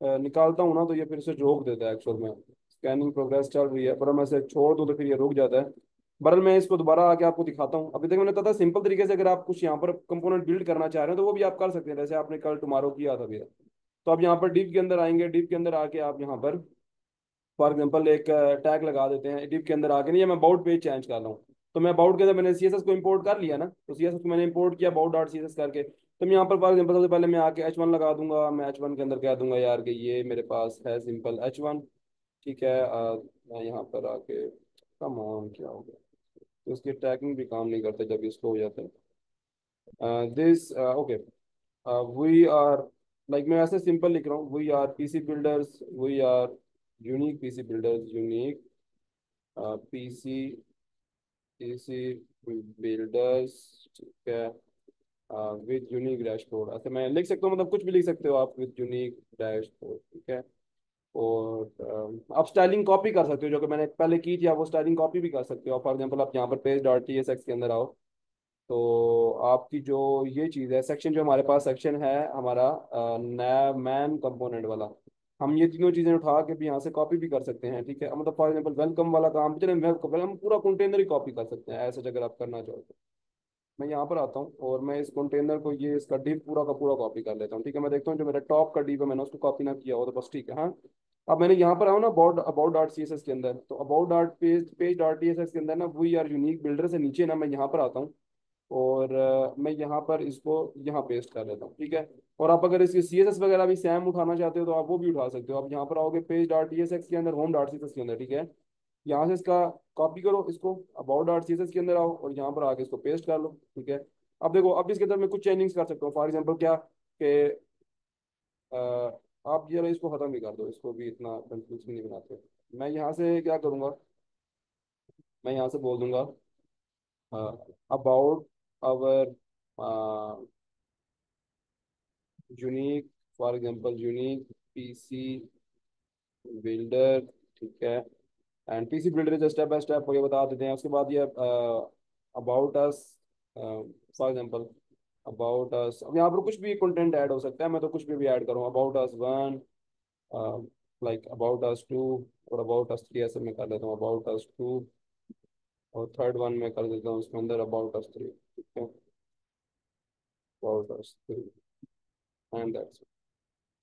निकालता हूँ ना, तो ये फिर से रोक देता है एक्चुअल में। स्कैनिंग प्रोग्रेस चल रही है, पर मैं इसे छोड़ दूँ तो फिर ये रुक जाता है। बहरहाल मैं इसको दोबारा आके आपको दिखाता हूँ। अभी तक मैंने बताया था सिंपल तरीके से, अगर आप कुछ यहाँ पर कंपोनेंट बिल्ड करना चाह रहे हो तो वो भी आप कर सकते हैं, जैसे आपने कल टुमारो किया था। भैया तो आप यहाँ पर डिव के अंदर आएंगे, डिव के अंदर आके आप यहाँ पर फॉर एग्जांपल एक टैग लगा देते हैं डिव के अंदर आके। नहीं, मैं अबाउट पेज चेंज कर रहा हूँ, तो मैं अबाउट के अंदर मैंने सीएसएस को इंपोर्ट कर लिया ना, तो सीएसएस को मैंने इंपोर्ट किया अबाउट डॉट सीएसएस करके। तो मैं यहाँ पर फॉर एग्जांपल सबसे पहले मैं आके H1 लगा दूंगा। मैं H1 के अंदर कह दूंगा यार कि ये मेरे पास है सिंपल H1। ठीक है। मैं यहाँ पर आके कम ऑन क्या हो गया, तो इसकी टैगिंग भी काम नहीं करते जब ये स्लो हो जाता है। This okay, we are, like मैं ऐसे सिंपल लिख रहा हूँ, we are PC builders, we are unique PC builders, unique PC PC builders. ठीक है। विद यूनिक डैशबोर्ड, ऐसे मैं लिख सकता हूँ, मतलब कुछ भी लिख सकते हो आप, विद यूनिक डैशबोर्ड। ठीक है। और आप स्टाइलिंग कॉपी कर सकते हो, जो कि मैंने पहले की थी, आप वो स्टाइलिंग कॉपी भी कर सकते हो। फॉर एग्जांपल आप यहाँ पर page dot T S X के अंदर आओ, तो आपकी जो ये चीज़ है, सेक्शन जो हमारे पास सेक्शन है हमारा नया मैन कंपोनेंट वाला, हम ये तीनों चीज़ें उठा के भी यहाँ से कॉपी भी कर सकते हैं। ठीक है। मतलब फॉर एग्जांपल वेलकम वाला काम, चले वेलकम हम पूरा कंटेनर ही कॉपी कर सकते हैं ऐसा, अगर आप करना चाहो तो। मैं यहाँ पर आता हूँ और मैं इस कंटेनर को, ये इसका डिव पूरा का पूरा कॉपी कर लेता हूँ। ठीक है। मैं देखता हूँ जो मेरा टॉप का डिव है, मैंने उसको कॉपी ना किया हो तो बस ठीक है। हाँ, अब मैंने यहाँ पर आओ ना about about dot C S S के अंदर, तो about dot page page dot T S S के अंदर ना, वी आर यूनिक बिल्डर से नीचे ना मैं यहाँ पर आता हूँ और मैं यहाँ पर इसको यहाँ पेस्ट कर लेता हूँ। ठीक है। और आप अगर इसकी सी एस एस वगैरह भी सैम उठाना चाहते हो तो आप वो भी उठा सकते हो। आप यहाँ पर आओगे page dot T S X के अंदर, home dot C S S के अंदर। ठीक है। यहाँ से इसका कॉपी करो, इसको about dot C S S के अंदर आओ और यहाँ पर आके इसको पेस्ट कर लो। ठीक है। अब देखो, अब इसके अंदर मैं कुछ चेंजिंग्स कर सकता हूँ। फॉर एग्जाम्पल क्या कि अ, आप ये इसको खत्म भी कर दो, इसको भी इतना कंफ्यूज नहीं बनाते। मैं यहाँ से क्या करूँगा, मैं यहाँ से बोल दूंगा about our unique, for example unique PC builder. ठीक है। एंड पीसी बिल्डर जो स्टेप बाय स्टेप ये बता देते हैं। उसके बाद ये about us, for example about us, अब यहाँ पर कुछ भी कंटेंट ऐड हो सकता है, मैं तो कुछ भी ऐड करूँ। About us one, like about us two और अबाउट अस थ्री, ऐसे मैं कर लेता हूँ अबाउट अस टू, और थर्ड वन मैं कर देता हूँ उसके अंदर अबाउट अस थ्री, ठीक है, about us three and that's.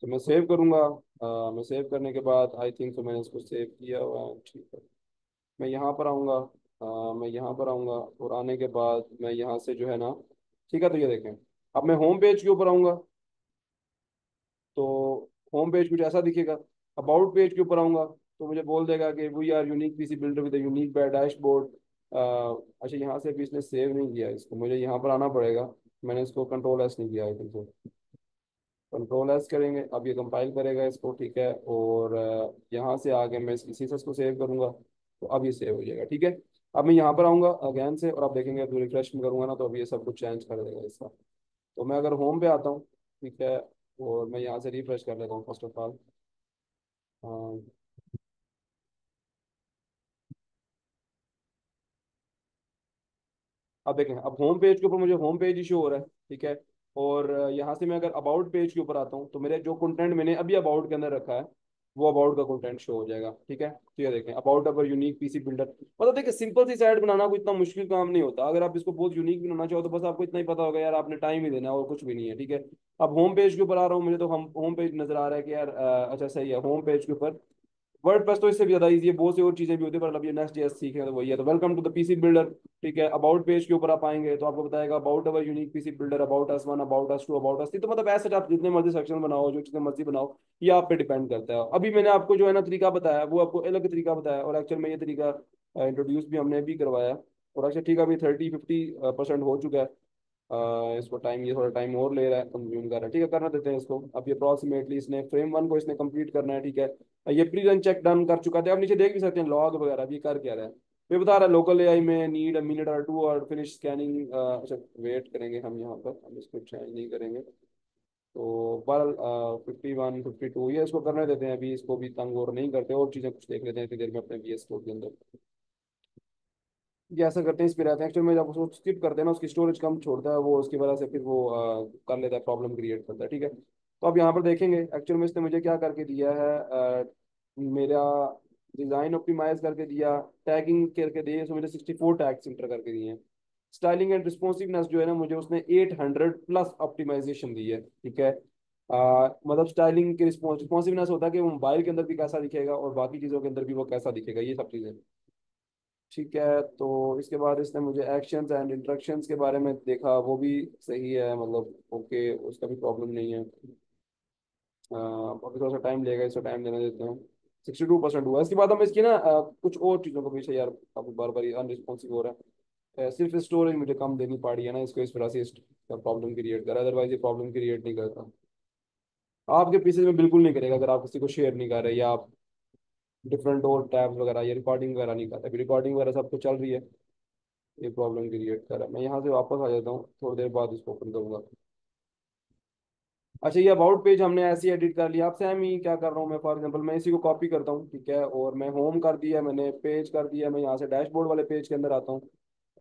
तो मैं सेव करूँगा। मैं सेव करने के बाद आई थिंक तो मैंने इसको सेव किया हुआ है, ठीक है। मैं यहाँ पर आऊँगा, मैं यहाँ पर आऊँगा, और आने के बाद मैं यहाँ से जो है ना, ठीक है, तो ये देखें, अब मैं होम पेज के ऊपर आऊँगा, तो होम पेज कुछ ऐसा दिखेगा। अबाउट पेज के ऊपर आऊँगा तो मुझे बोल देगा कि we are unique PC builder with unique dashboard. अच्छा, यहाँ से भी इसने सेव नहीं किया इसको, मुझे यहाँ पर आना पड़ेगा। मैंने इसको कंट्रोल एस नहीं किया है, तो कंट्रोल एस करेंगे, अब ये कंपाइल करेगा इसको, ठीक है। और यहाँ से आगे मैं इसी से इसको सेव करूँगा, तो अब ये सेव हो जाएगा, ठीक है। अब मैं यहाँ पर आऊँगा अगैन से, और आप देखेंगे तो रिफ्रेश में करूँगा ना, तो अब ये सब कुछ चेंज कर देगा इसका। तो मैं अगर होम पे आता हूँ, ठीक है, और मैं यहाँ से रिफ्रेश कर लेता हूँ फर्स्ट ऑफ ऑल। अब देखें, अब होम पेज के ऊपर मुझे होम पेज इशू हो रहा है, ठीक है। और यहाँ से मैं अगर अबाउट पेज के ऊपर आता हूँ, तो मेरे जो कंटेंट मैंने अभी अबाउट के अंदर रखा है, वो अबाउट का कंटेंट शो हो जाएगा, ठीक है। तो ये देखें, about our unique PC builder, मतलब देखिए सिंपल सी साइट बनाना कोई इतना मुश्किल काम नहीं होता। अगर आप इसको बहुत यूनिक बनाना चाहो तो बस आपको इतना ही पता होगा यार, आपने टाइम ही देना है और कुछ भी नहीं है, ठीक है। अब होम पेज के ऊपर आ रहा हूँ, मुझे तो हम होम पेज नजर आ रहा है कि यार अच्छा सही है, होम पेज के ऊपर वर्ड प्लस तो इससे भी ज्यादा इजी है, बहुत सी और चीजें भी होती है, पर अब ये नेक्स्ट जेएस सीखे तो वही है। तो welcome to the PC builder, ठीक है। अबाउट पेज के ऊपर आप आएंगे तो आपको बताएगा about our unique PC builder, about us one, about us two, about us three. तो मतलब ऐसे आप जितने मर्जी सेक्शन बनाओ, जो चीजें मर्जी बनाओ, ये आप पे डिपेंड करता है। अभी मैंने आपको जो है ना तरीका बताया, वो आपको अलग तरीका बताया, और एक्चुअल में ये तरीका इंट्रोड्यूस भी हमने भी करवाया। और अच्छा ठीक है, अभी 30-50% हो चुका है। इसको टाइम, ये थोड़ा टाइम और ले रहा है, कंज्यूम कर रहा है, ठीक है, करना देते हैं इसको। अब ये अप्रॉक्सीमेटली इसने फ्रेम वन को इसने कंप्लीट करना है, ठीक है। ये प्री रन चेक डन कर चुका था, आप नीचे देख भी सकते हैं लॉग वगैरह भी कर क्या रहा है। ये बता रहा है लोकल एआई में नीड अ मिनट और टू और फिनिश स्कैनिंग। अच्छा, वेट करेंगे हम यहाँ पर, हम इसको चेंज नहीं करेंगे। तो बहरहाल 51-52 ये इसको करने देते हैं, अभी इसको भी तंग और नहीं करते, और चीज़ें कुछ देख लेते हैं इतनी देर में अपने VS कोड के अंदर। ये ऐसा करते हैं, इस पे रहते हैं एक्चुअल में, जब उसको स्किप करते हैं ना, उसकी स्टोरेज कम छोड़ता है वो, उसकी वजह से फिर वो कर लेता है, प्रॉब्लम क्रिएट करता है, ठीक है। तो अब यहाँ पर देखेंगे एक्चुअल में इसने मुझे क्या करके दिया है। मेरा डिज़ाइन ऑप्टिमाइज करके दिया, टैगिंग करके दिए, उसमें मुझे 64 टैग्स इंटर करके दिए हैं। स्टाइलिंग एंड रिस्पॉन्सिवनेस जो है ना, मुझे उसने 800 प्लस ऑप्टिमाइजेशन दी है, ठीक है। मतलब स्टाइलिंग की रिस्पॉन्सिवनेस होता है कि वो मोबाइल के अंदर भी कैसा दिखेगा और बाकी चीज़ों के अंदर भी वो कैसा दिखेगा, ये सब चीज़ें, ठीक है। तो इसके बाद इसने मुझे एक्शंस एंड इंस्ट्रक्शंस के बारे में देखा, वो भी सही है, मतलब ओके, उसका भी प्रॉब्लम नहीं है। अभी थोड़ा सा टाइम लेगा, इसको टाइम देने देते हैं। 62% हुआ, इसके बाद हम इसकी ना कुछ और चीज़ों को पीछे, यार अब बार बार अनरिस्पॉन्सिव हो रहा है। सिर्फ स्टोरेज मुझे कम देनी पड़ी है ना इसको, इस वजह से प्रॉब्लम क्रिएट कर रहा है, अदरवाइज ये प्रॉब्लम क्रिएट नहीं करता। आपके पीछे में बिल्कुल नहीं करेगा अगर आप किसी को शेयर नहीं कर रहे, या आप डिफरेंट और टैब्स वगैरह या रिकॉर्डिंग वगैरह नहीं करते। अभी रिकॉर्डिंग वगैरह सब कुछ चल रही है, ये प्रॉब्लम क्रिएट कर रहा है। मैं यहाँ से वापस आ जाता हूँ, थोड़ी देर बाद इसको ओपन करूंगा। अच्छा, ये अबाउट पेज हमने ऐसे ही एडिट कर लिया। आपसे हम ही क्या कर रहा हूँ मैं, फॉर एग्जांपल मैं इसी को कॉपी करता हूँ, ठीक है, और मैं होम कर दिया, मैंने पेज कर दिया, मैं यहाँ से डैशबोर्ड वाले पेज के अंदर आता हूँ,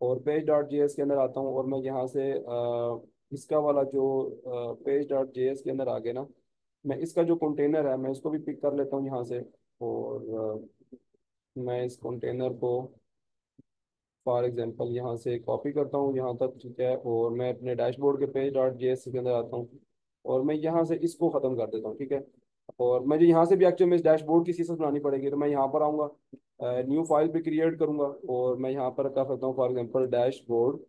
और पेज डॉट जेएस के अंदर आता हूँ, और मैं यहाँ से इसका वाला जो पेज डॉट जेएस के अंदर आ गया ना, मैं इसका जो कंटेनर है मैं इसको भी पिक कर लेता हूँ यहाँ से। और मैं इस कंटेनर को फॉर एग्जांपल यहाँ से कॉपी करता हूँ यहाँ तक, ठीक है, और मैं अपने डैशबोर्ड के पेज डॉट जेएस के अंदर आता हूँ, और मैं यहाँ से इसको ख़त्म कर देता हूँ, ठीक है। और मुझे यहाँ से भी एक्चुअली में इस डैशबोर्ड की सीसस बनानी पड़ेगी, तो मैं यहाँ पर आऊँगा, न्यू फाइल पे क्रिएट करूँगा, और मैं यहाँ पर कर सकता हूँ for example dashboard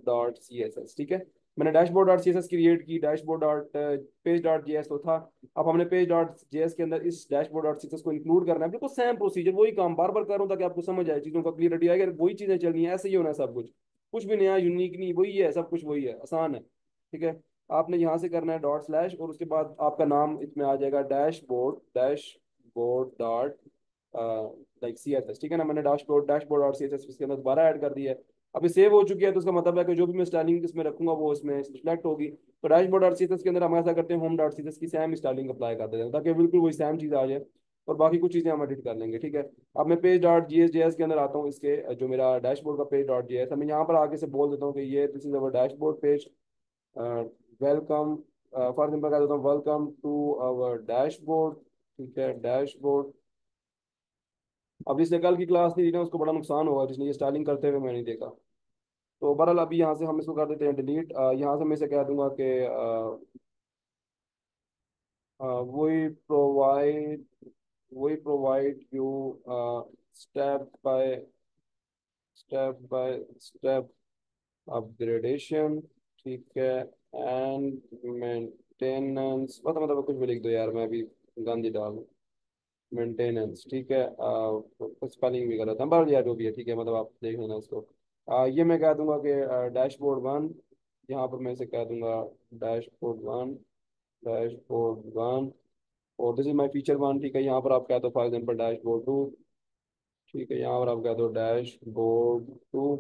dot C S S, ठीक है। मैंने dashboard dot C S S create की, dashboard dot page dot J S तो था। अब हमने पेज डॉट जे एस के अंदर इस dashboard dot C S S को इंक्लूड करना है, बिल्कुल सेम प्रोसीजर, वही काम बार बार कर रहा हूँ ताकि आपको समझ आए, चीज़ों का क्लियरिटी आएगा, वही चीज़ें चल रही हैं, ऐसे ही होना है सब कुछ, कुछ भी नया यूनिक नहीं, वही है सब कुछ, वही है, आसान है, ठीक है। आपने यहाँ से करना है डॉट स्लैश, और उसके बाद आपका नाम इसमें आ जाएगा dashboard dot like C S S, ठीक है ना। मैंने dashboard dot C S S इसके अंदर दोबारा ऐड कर दिया है। अभी सेव हो चुकी है, तो उसका मतलब है कि जो भी मैं स्टाइलिंग इसमें रखूंगा वो इसमें सिलेक्ट होगी। तो डैशबोर्ड डॉट सीएसएस के अंदर हम ऐसा करते हैं, होम डॉट सीएसएस की सेम स्टाइलिंग अप्लाई कर देते हैं, ताकि बिल्कुल वही सेम चीज़ आ जाए, और बाकी कुछ चीज़ें हम एडिट कर लेंगे, ठीक है। अब मैं पेज डॉट जी एस जे एस के अंदर आता हूँ, इसके जो मेरा डैशबोर्ड का पेज डॉट जी एस है, मैं यहाँ पर आगे से बोल देता हूँ कि ये this is our dashboard page, welcome, for example कह देता हूँ वेलकम टू आवर डैशबोर्ड, ठीक है, डैशबोर्ड। अब जिसने कल की क्लास नहीं दी ना उसको बड़ा नुकसान होगा, जिसने ये स्टाइलिंग करते हुए मैं नहीं देखा। तो बहरहाल अभी यहाँ से हम इसको कर देते हैं डिलीट। यहाँ से मैं इसे कह दूंगा कि वही प्रोवाइड, वही provide you step by step upgradation. ठीक है, एंड मेंटेनेंस, मतलब कुछ भी लिख दो यार, मैं अभी गांधी डाल मेंटेनेंस। ठीक है, स्पेलिंग भी गलत है पर यार जो भी है ठीक है, मतलब आप देख लेना उसको। ये मैं कह दूंगा कि डैशबोर्ड 1, यहाँ पर मैं इसे कह दूंगा डैशबोर्ड 1, डैशबोर्ड 1। और दिस इज माई फीचर 1। ठीक है, यहाँ पर आप कह दो फॉर एग्जाम्पल डैशबोर्ड 2। ठीक है, यहाँ पर आप कह दो dashboard 2,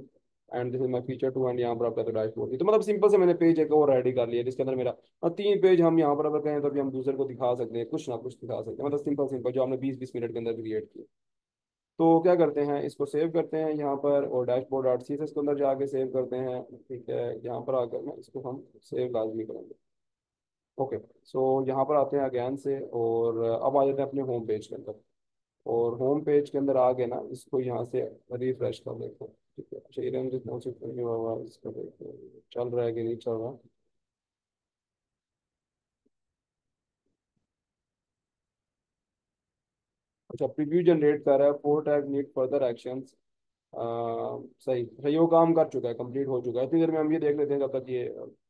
and this is my feature 2, and यहाँ पर आप कह दो डैशबोर्ड 3। तो मतलब सिंपल से मैंने पेज एक और रेडी कर लिया जिसके अंदर मेरा 3 पेज हम यहाँ पर अगर कहें तो अभी हम दूसरे को दिखा सकते हैं, कुछ ना कुछ दिखा सकते हैं, मतलब सिंपल सिंपल जो हमने 20-20 मिनट के अंदर क्रिएट किया। तो क्या करते हैं, इसको सेव करते हैं यहाँ पर, और dashboard dot C S S के अंदर जाके सेव करते हैं। ठीक है, यहाँ पर आकर ना इसको हम सेव लाजमी करेंगे। ओके, सो यहाँ पर आते हैं अगेन से, और अब आ जाते हैं अपने होम पेज के अंदर। और होम पेज के अंदर आ गए ना, इसको यहाँ से रिफ्रेश कर लेते हैं। ठीक है, अच्छा ये रंग जितना उचित नहीं होगा, इसको देखते हैं चल रहा है कि नहीं चल रहा। अच्छा, प्रीव्यू जनरेट कर रहा है, 4 टैग नीड फर्दर एक्शंस। सही सही, वो काम कर चुका है, कंप्लीट हो चुका है। इतनी देर में हम ये देख लेते हैं जब तक ये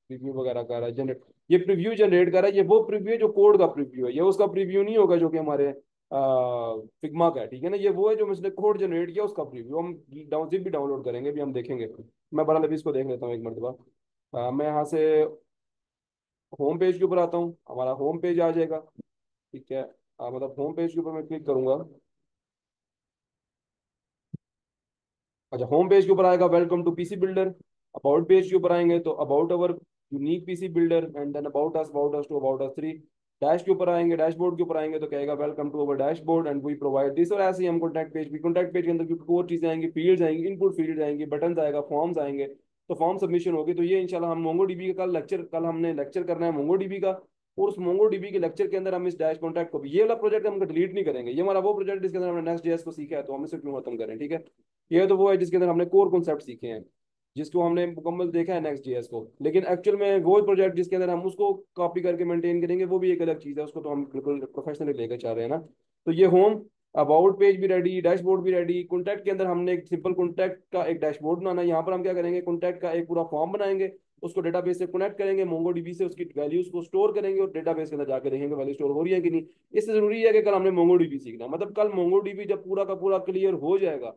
प्रीव्यू वगैरह कर रहा है जनरेट। ये प्रीव्यू जनरेट कर रहा है, ये वो प्रीव्यू है जो कोड का प्रीव्यू है, ये उसका प्रीव्यू नहीं होगा जो कि हमारे फिग्मा का है। ठीक है ना, ये वो है जो उसने कोड जनरेट किया उसका प्रीव्यू। हम डाउन जिप भी डाउनलोड करेंगे, भी हम देखेंगे। मैं बड़ा अभी इसको देख लेता हूँ एक मरतबा। मैं यहाँ से होम पेज के ऊपर आता हूँ, हमारा होम पेज आ जाएगा। ठीक है, मतलब होम पेज के ऊपर मैं क्लिक करूंगा। अच्छा, होम पेज के ऊपर आएगा welcome to PC builder. About page के ऊपर आएंगे तो about our unique PC builder, and then about us two about us 3। Dash के ऊपर आएंगे, डैशबोर्ड के ऊपर आएंगे तो कहेगा welcome to our dashboard and we provide this. और ऐसे ही हम कॉन्टैक्ट पेज के अंदर क्योंकि और चीजें आएंगी, फील्ड्स आएंगी, इनपुट फील्ड आएंगी, बटन आएगा, फॉर्म्स आएंगे। तो फॉर्म सबमिशन होगी। तो ये इंशाल्लाह हम मोंगोडीबी का कल हमने लेक्चर करना है मोंगोडीबी का। और उस मोंगोडीबी के लेक्चर के अंदर हम इस डैश कॉन्टैक्ट को भी, ये वाला प्रोजेक्ट हम डिलीट नहीं करेंगे। ये हमारा वो प्रोजेक्ट जिसके अंदर हमने नेक्स्ट जेएस को सीखा है, तो हम इसे क्यों खत्म करें। ठीक है, ये तो वो है जिसके अंदर हमने कोर कॉन्सेप्ट सीखे हैं, जिसको हमने मुकम्मल देखा है नेक्स्ट जीएस को। लेकिन एक्चुअल में वो प्रोजेक्ट जिसके अंदर हम उसको कॉपी करके मेंटेन करेंगे वो भी एक अलग चीज़ है, उसको तो हम बिल्कुल प्रोफेशनली लेकर चाह रहे हैं ना। तो ये होम अबाउट पेज भी रेडी, डैशबोर्ड भी रेडी। कॉन्टैक्ट के अंदर हमने एक सिंपल कॉन्टैक्ट का एक डैशबोर्ड बनाना है। यहाँ पर हम क्या करेंगे, कॉन्टैक्ट का एक पूरा फॉर्म बनाएंगे, उसको डेटाबेस से कनेक्ट करेंगे, मोंगोडीबी से उसकी वैल्यूज को स्टोर करेंगे, और डेटाबेस के अंदर जाकर देखेंगे वैल्यू स्टोर हो रही है कि नहीं। इससे जरूरी है कि कल हमने मोंगोडीबी सीखना है, मतलब कल मोंगोडीबी जब पूरा का पूरा क्लियर हो जाएगा,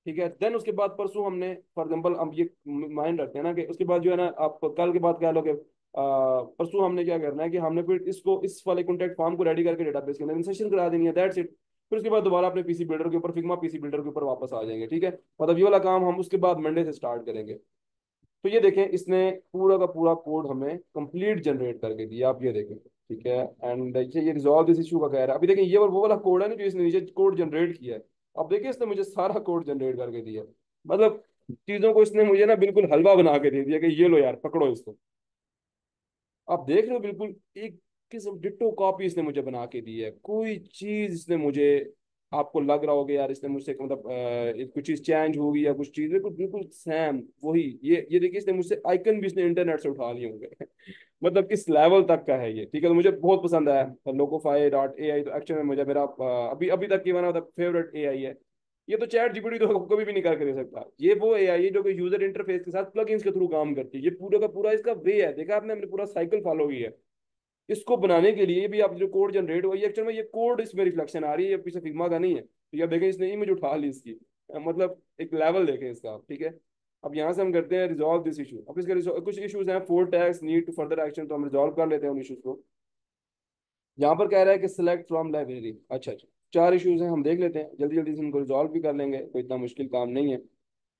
ठीक है, देन उसके बाद परसों हमने फॉर एग्जाम्पल हम ये माइंड रखते हैं ना कि उसके बाद जो है ना, आप कल के बाद कह लो कि परसों हमने क्या करना है कि हमने फिर इसको इस वाले कॉन्टैक्ट फॉर्म को रेडी करके डेटाबेस के अंदर इंसर्शन करा देनी है, दैट्स इट। फिर उसके बाद दोबारा अपने पीसी बिल्डर के ऊपर, फिग्मा पीसी बिल्डर के ऊपर वापस आ जाएंगे। ठीक है, मतलब ये वाला काम हम उसके बाद मंडे से स्टार्ट करेंगे। तो ये देखें, इसने पूरा का पूरा कोड हमें कंप्लीट जनरेट करके दिया, आप ये देखें। ठीक है, एंड ये रिजॉल्व दिस इशू का कह रहा है। अभी देखें, ये वो वाला कोड है ना जो इसने नीचे कोड जनरेट किया है। अब देखिए, इसने मुझे सारा कोड जनरेट करके दिया है। मतलब चीजों को इसने मुझे ना बिल्कुल हलवा बना के दे दिया कि ये लो यार पकड़ो इसको। आप देख रहे हो, बिल्कुल एक किस्म डिट्टो कॉपी इसने मुझे बना के दी है। कोई चीज इसने मुझे, आपको लग रहा होगा यार इसने मुझसे मतलब कुछ चीज चेंज होगी या कुछ चीज, बिल्कुल बिल्कुल सेम वही। ये देखिए, इसने मुझसे आइकन भी इसने इंटरनेट से उठा लिए होंगे। मतलब किस लेवल तक का है ये। ठीक है, तो मुझे बहुत पसंद आया लोकोफाई.ai। तो एक्चुअली में मुझे मेरा अभी अभी तक की one of the favourite AI है। ये तो चैट जीपीटी तो कभी भी नहीं करके दे सकता। ये वो एआई है जो कि यूजर इंटरफेस के साथ प्लगइन्स के थ्रू काम करती है। ये पूरा का पूरा इसका वे है, देखा आपने, हमने पूरा साइकिल फॉलो की है इसको बनाने के लिए भी। आप जो कोड जनरेट हुआ, ये एक्चुअल में ये कोड इसमें रिफ्लेक्शन आ रही है, ये पीछे फिग्मा का नहीं है। तो ये देखें, इसने इमेज उठा ली इसकी, मतलब एक लेवल देखें इसका। ठीक है, अब यहाँ से हम करते हैं रिजॉल्व दिस इशू। अब इसके कुछ इश्यूज हैं, 4 tags need to further action, तो हम रिजॉल्व कर लेते हैं उन इश्यूज को। यहाँ पर कह रहा है कि सिलेक्ट फ्रॉम लाइब्रेरी। अच्छा अच्छा, 4 इश्यूज हैं, हम देख लेते हैं जल्दी जल्दी से इनको रिजॉल्व भी कर लेंगे, कोई इतना मुश्किल काम नहीं है।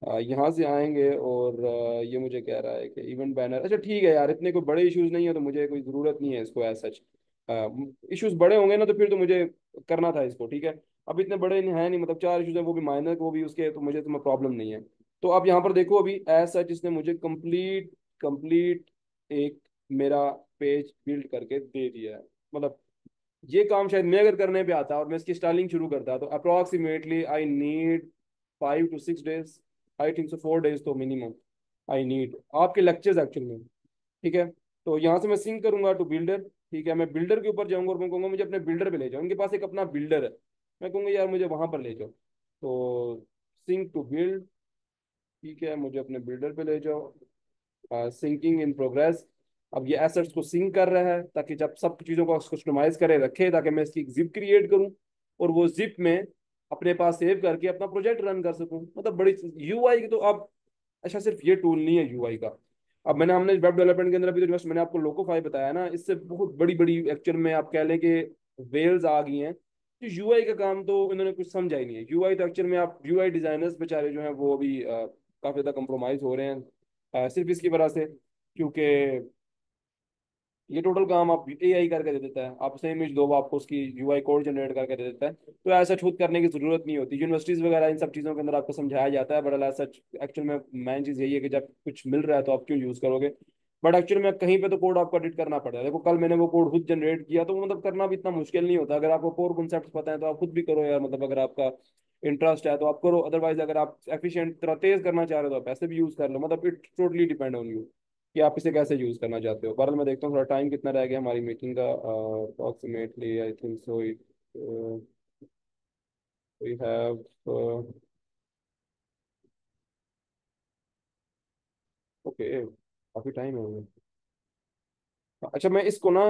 यहाँ से आएंगे, और ये मुझे कह रहा है कि इवेंट बैनर। अच्छा ठीक है यार, इतने कोई बड़े इश्यूज नहीं है तो मुझे कोई ज़रूरत नहीं है इसको एज सच। इश्यूज बड़े होंगे ना तो फिर तो मुझे करना था इसको। ठीक है, अब इतने बड़े नहीं है नहीं, मतलब 4 इश्यूज है वो भी माइनर, वो भी उसके, तो मुझे तो प्रॉब्लम नहीं है। तो आप यहाँ पर देखो, अभी एज सच इसने मुझे कंप्लीट कंप्लीट एक मेरा पेज बिल्ड करके दे दिया है। मतलब ये काम शायद मैं अगर करने पे आता और मैं इसकी स्टाइलिंग शुरू करता तो approximately I need 5 to 6 days, I think so 4 days तो मिनिमम आई नीड आपके लेक्चर्स एक्चुअल में। ठीक है, तो यहाँ से मैं सिंक करूंगा टू बिल्डर। ठीक है, मैं बिल्डर के ऊपर जाऊंगा और मैं कहूंगा मुझे अपने बिल्डर पे ले जाओ, उनके पास एक अपना बिल्डर है, मैं कहूंगा यार मुझे वहां पर ले जाओ। तो सिंक टू बिल्ड, ठीक है, मुझे अपने बिल्डर पे ले जाओ। Syncing in progress. अब ये एसेट्स को सिंक कर रहा है ताकि जब सब चीज़ों को कस्टमाइज करे रखे, ताकि मैं इसकी एक जिप क्रिएट करूं और वो जिप में अपने पास सेव करके अपना प्रोजेक्ट रन कर सकूं। मतलब बड़ी यूआई की तो अब, अच्छा सिर्फ ये टूल नहीं है यूआई का। अब हमने वेब डेवलपमेंट के अंदर अभी तो जस्ट मैंने आपको लोकोफाई बताया ना, इससे बहुत बड़ी बड़ी एक्चुअल में आप कह लें कि वेल्स आ गई हैं। तो यूआई का काम तो इन्होंने कुछ समझा ही नहीं है। यूआई तो एक्चुअल में आप यूआई डिजाइनर्स बेचारे जो हैं वो अभी काफी ज्यादा कंप्रोमाइज हो रहे हैं सिर्फ इसकी वजह से, क्योंकि ये टोटल काम आप एआई करके दे देता है, आप सेम इमेज दो वो आपको उसकी यूआई कोड जनरेट करके दे देता है। तो ऐसा खुद करने की जरूरत नहीं होती। यूनिवर्सिटीज वगैरह इन सब चीज़ों के अंदर आपको समझाया जाता है, बट ऐसा एक्चुअल में मेन चीज़ यही है कि जब कुछ मिल रहा है तो आप क्यों यूज़ करोगे। बट एक्चुअल में कहीं पे तो कोड आपको एडिट करना पड़ेगा। देखो कल मैंने वो कोड खुद जनरेट किया, तो वो मतलब करना भी इतना मुश्किल नहीं होता। अगर आपको कोर कॉन्सेप्ट पता है तो आप खुद भी करो यार, मतलब अगर आपका इंटरेस्ट है तो आप करो, अदरवाइज अगर आप एफिशिएंट तरह तेज करना चाह रहे हो तो आप ऐसे भी यूज़ कर लो। मतलब it totally depend on you कि आप इसे कैसे यूज करना चाहते हो। बहरहाल मैं देखता हूँ थोड़ा टाइम कितना रह गया हमारी मीटिंग का। Approximately I think so we have okay, काफी टाइम है। अच्छा मैं इसको ना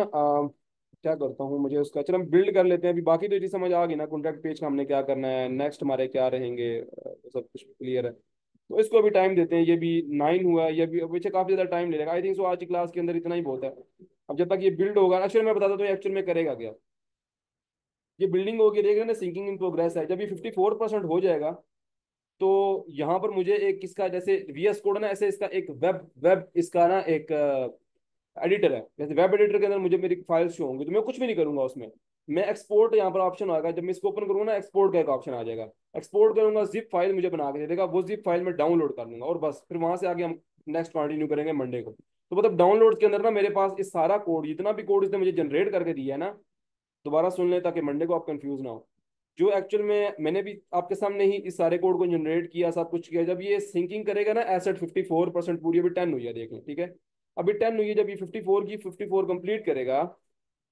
क्या करता हूँ, मुझे उसका चलो हम बिल्ड कर लेते हैं अभी। बाकी तो ये समझ आ गई ना, कॉन्टैक्ट पेज का हमने क्या करना है, नेक्स्ट हमारे क्या रहेंगे, वो सब कुछ क्लियर है। तो इसको अभी टाइम देते हैं, ये भी 9 हुआ है, ये भी पीछे काफी ज्यादा टाइम ले लेगा। आई थिंक सो आज की क्लास के अंदर इतना ही बहुत है। अब जब तक ये बिल्ड होगा, एक्चुअली मैं बताता हूँ एक्चुअल में करेगा क्या। ये बिल्डिंग होगी, देख रहे हैं ना, सिंकिंग इन प्रोग्रेस है। जब ये 54% हो जाएगा तो यहाँ पर मुझे एक इसका जैसे वीएस कोड ना, ऐसे इसका एक वेब वेब इसका ना एक एडिटर है। जैसे वेब एडिटर के अंदर मुझे मेरी फाइल्स शो होंगी तो मैं कुछ भी नहीं करूंगा उसमें। मैं एक्सपोर्ट यहाँ पर ऑप्शन आएगा, जब मैं इसको ओपन करूंगा ना एक्सपोर्ट का एक ऑप्शन आ जाएगा। एक्सपोर्ट करूंगा, जिप फाइल मुझे बना के दे देगा, वो जिप फाइल में डाउनलोड कर लूंगा और बस फिर वहां से आगे हम नेक्स्ट कंटिन्यू करेंगे मंडे को। तो मतलब डाउनलोड के अंदर ना मेरे पास इस सारा कोड, जितना भी कोड इसने मुझे जनरेट करके दिया है ना, दोबारा सुन लें ताकि मंडे को आप कंफ्यूज ना हो। जो एक्चुअल में मैंने भी आपके सामने ही इस सारे कोड को जनरेट किया, सब कुछ किया। जब ये सिंकिंग करेगा ना एसेट 54% पूरी, अभी 10 हुई है देख लें, ठीक है, अभी 10 हुई है। जब ये 54 की 54 कंप्लीट करेगा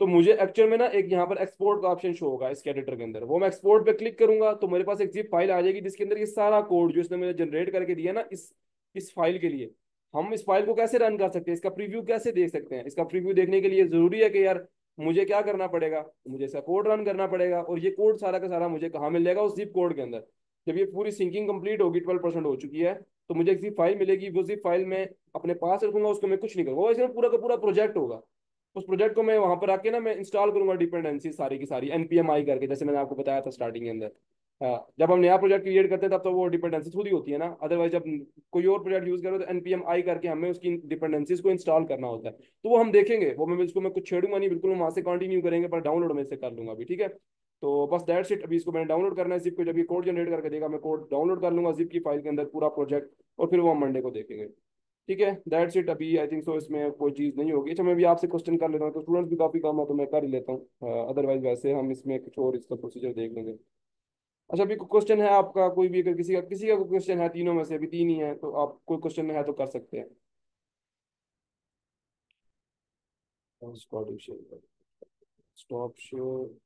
तो मुझे एक्चुअल में ना एक यहाँ पर एक्सपोर्ट का ऑप्शन शो होगा इसके एडिटर के अंदर। वो मैं एक्सपोर्ट पे क्लिक करूंगा तो मेरे पास एक जिप फाइल आ जाएगी जिसके अंदर ये सारा कोड जो इसने मुझे जनरेट करके दिया ना इस फाइल के लिए। हम इस फाइल को कैसे रन कर सकते हैं, इसका प्रीव्यू कैसे देख सकते हैं। इसका प्रीव्यू देखने के लिए जरूरी है कि यार मुझे क्या करना पड़ेगा, मुझे इसका कोड रन करना पड़ेगा। और ये कोड सारा का सारा मुझे कहाँ मिल जाएगा, उस जिप कोड के अंदर। जब ये पूरी सिंकिंग कंप्लीट होगी, 12% हो चुकी है, तो मुझे एक जिप फाइल मिलेगी। वो जिप फाइल मैं अपने पास रखूंगा, उसको मैं कुछ नहीं करूंगा, वो इसमें पूरा का पूरा प्रोजेक्ट होगा। उस प्रोजेक्ट को मैं वहां पर आके ना मैं इंस्टॉल करूंगा डिपेंडेंसी सारी की सारी npm आई करके, जैसे मैंने आपको बताया था स्टार्टिंग के अंदर। हाँ, जब हम नया प्रोजेक्ट क्रिएट करते हैं तब तो वो डिपेंडेंसी खुद ही होती है ना, अदरवाइज जब कोई और प्रोजेक्ट यूज करो तो npm आई करके हमें उसकी डिपेंडेंसीज को इंस्टॉल करना होता है। तो वो हम देखेंगे, वो मैं इसको मैं कुछ छेड़ूंगा नहीं, बिल्कुल हम वहां से कंटिन्यू करेंगे, पर डाउनलोड मैं इसे कर लूंगा अभी, ठीक है। तो बस दैट्स इट। अभी इसको मैंने डाउनलोड करना है जिप को, जब ये कोड जनरेट करके देगा मैं कोड डाउनलोड कर लूंगा जिप की फाइल के अंदर पूरा प्रोजेक्ट, और फिर वो हम मंडे को देखेंगे। ठीक है, दैट्स इट। अभी आई थिंक सो इसमें कोई चीज़ नहीं होगी। अच्छा मैं भी आपसे क्वेश्चन कर लेता हूँ, तो स्टूडेंट्स भी काफ़ी कम है तो मैं कर ही लेता हूँ, अदरवाइज वैसे हम इसमें कुछ और इसका प्रोसीजर देख लेंगे। अच्छा अभी कोई क्वेश्चन है आपका कोई भी, अगर किसी का कोई क्वेश्चन है, तीनों में से अभी तीन ही है, तो आप कोई क्वेश्चन है तो कर सकते हैं। Stop show.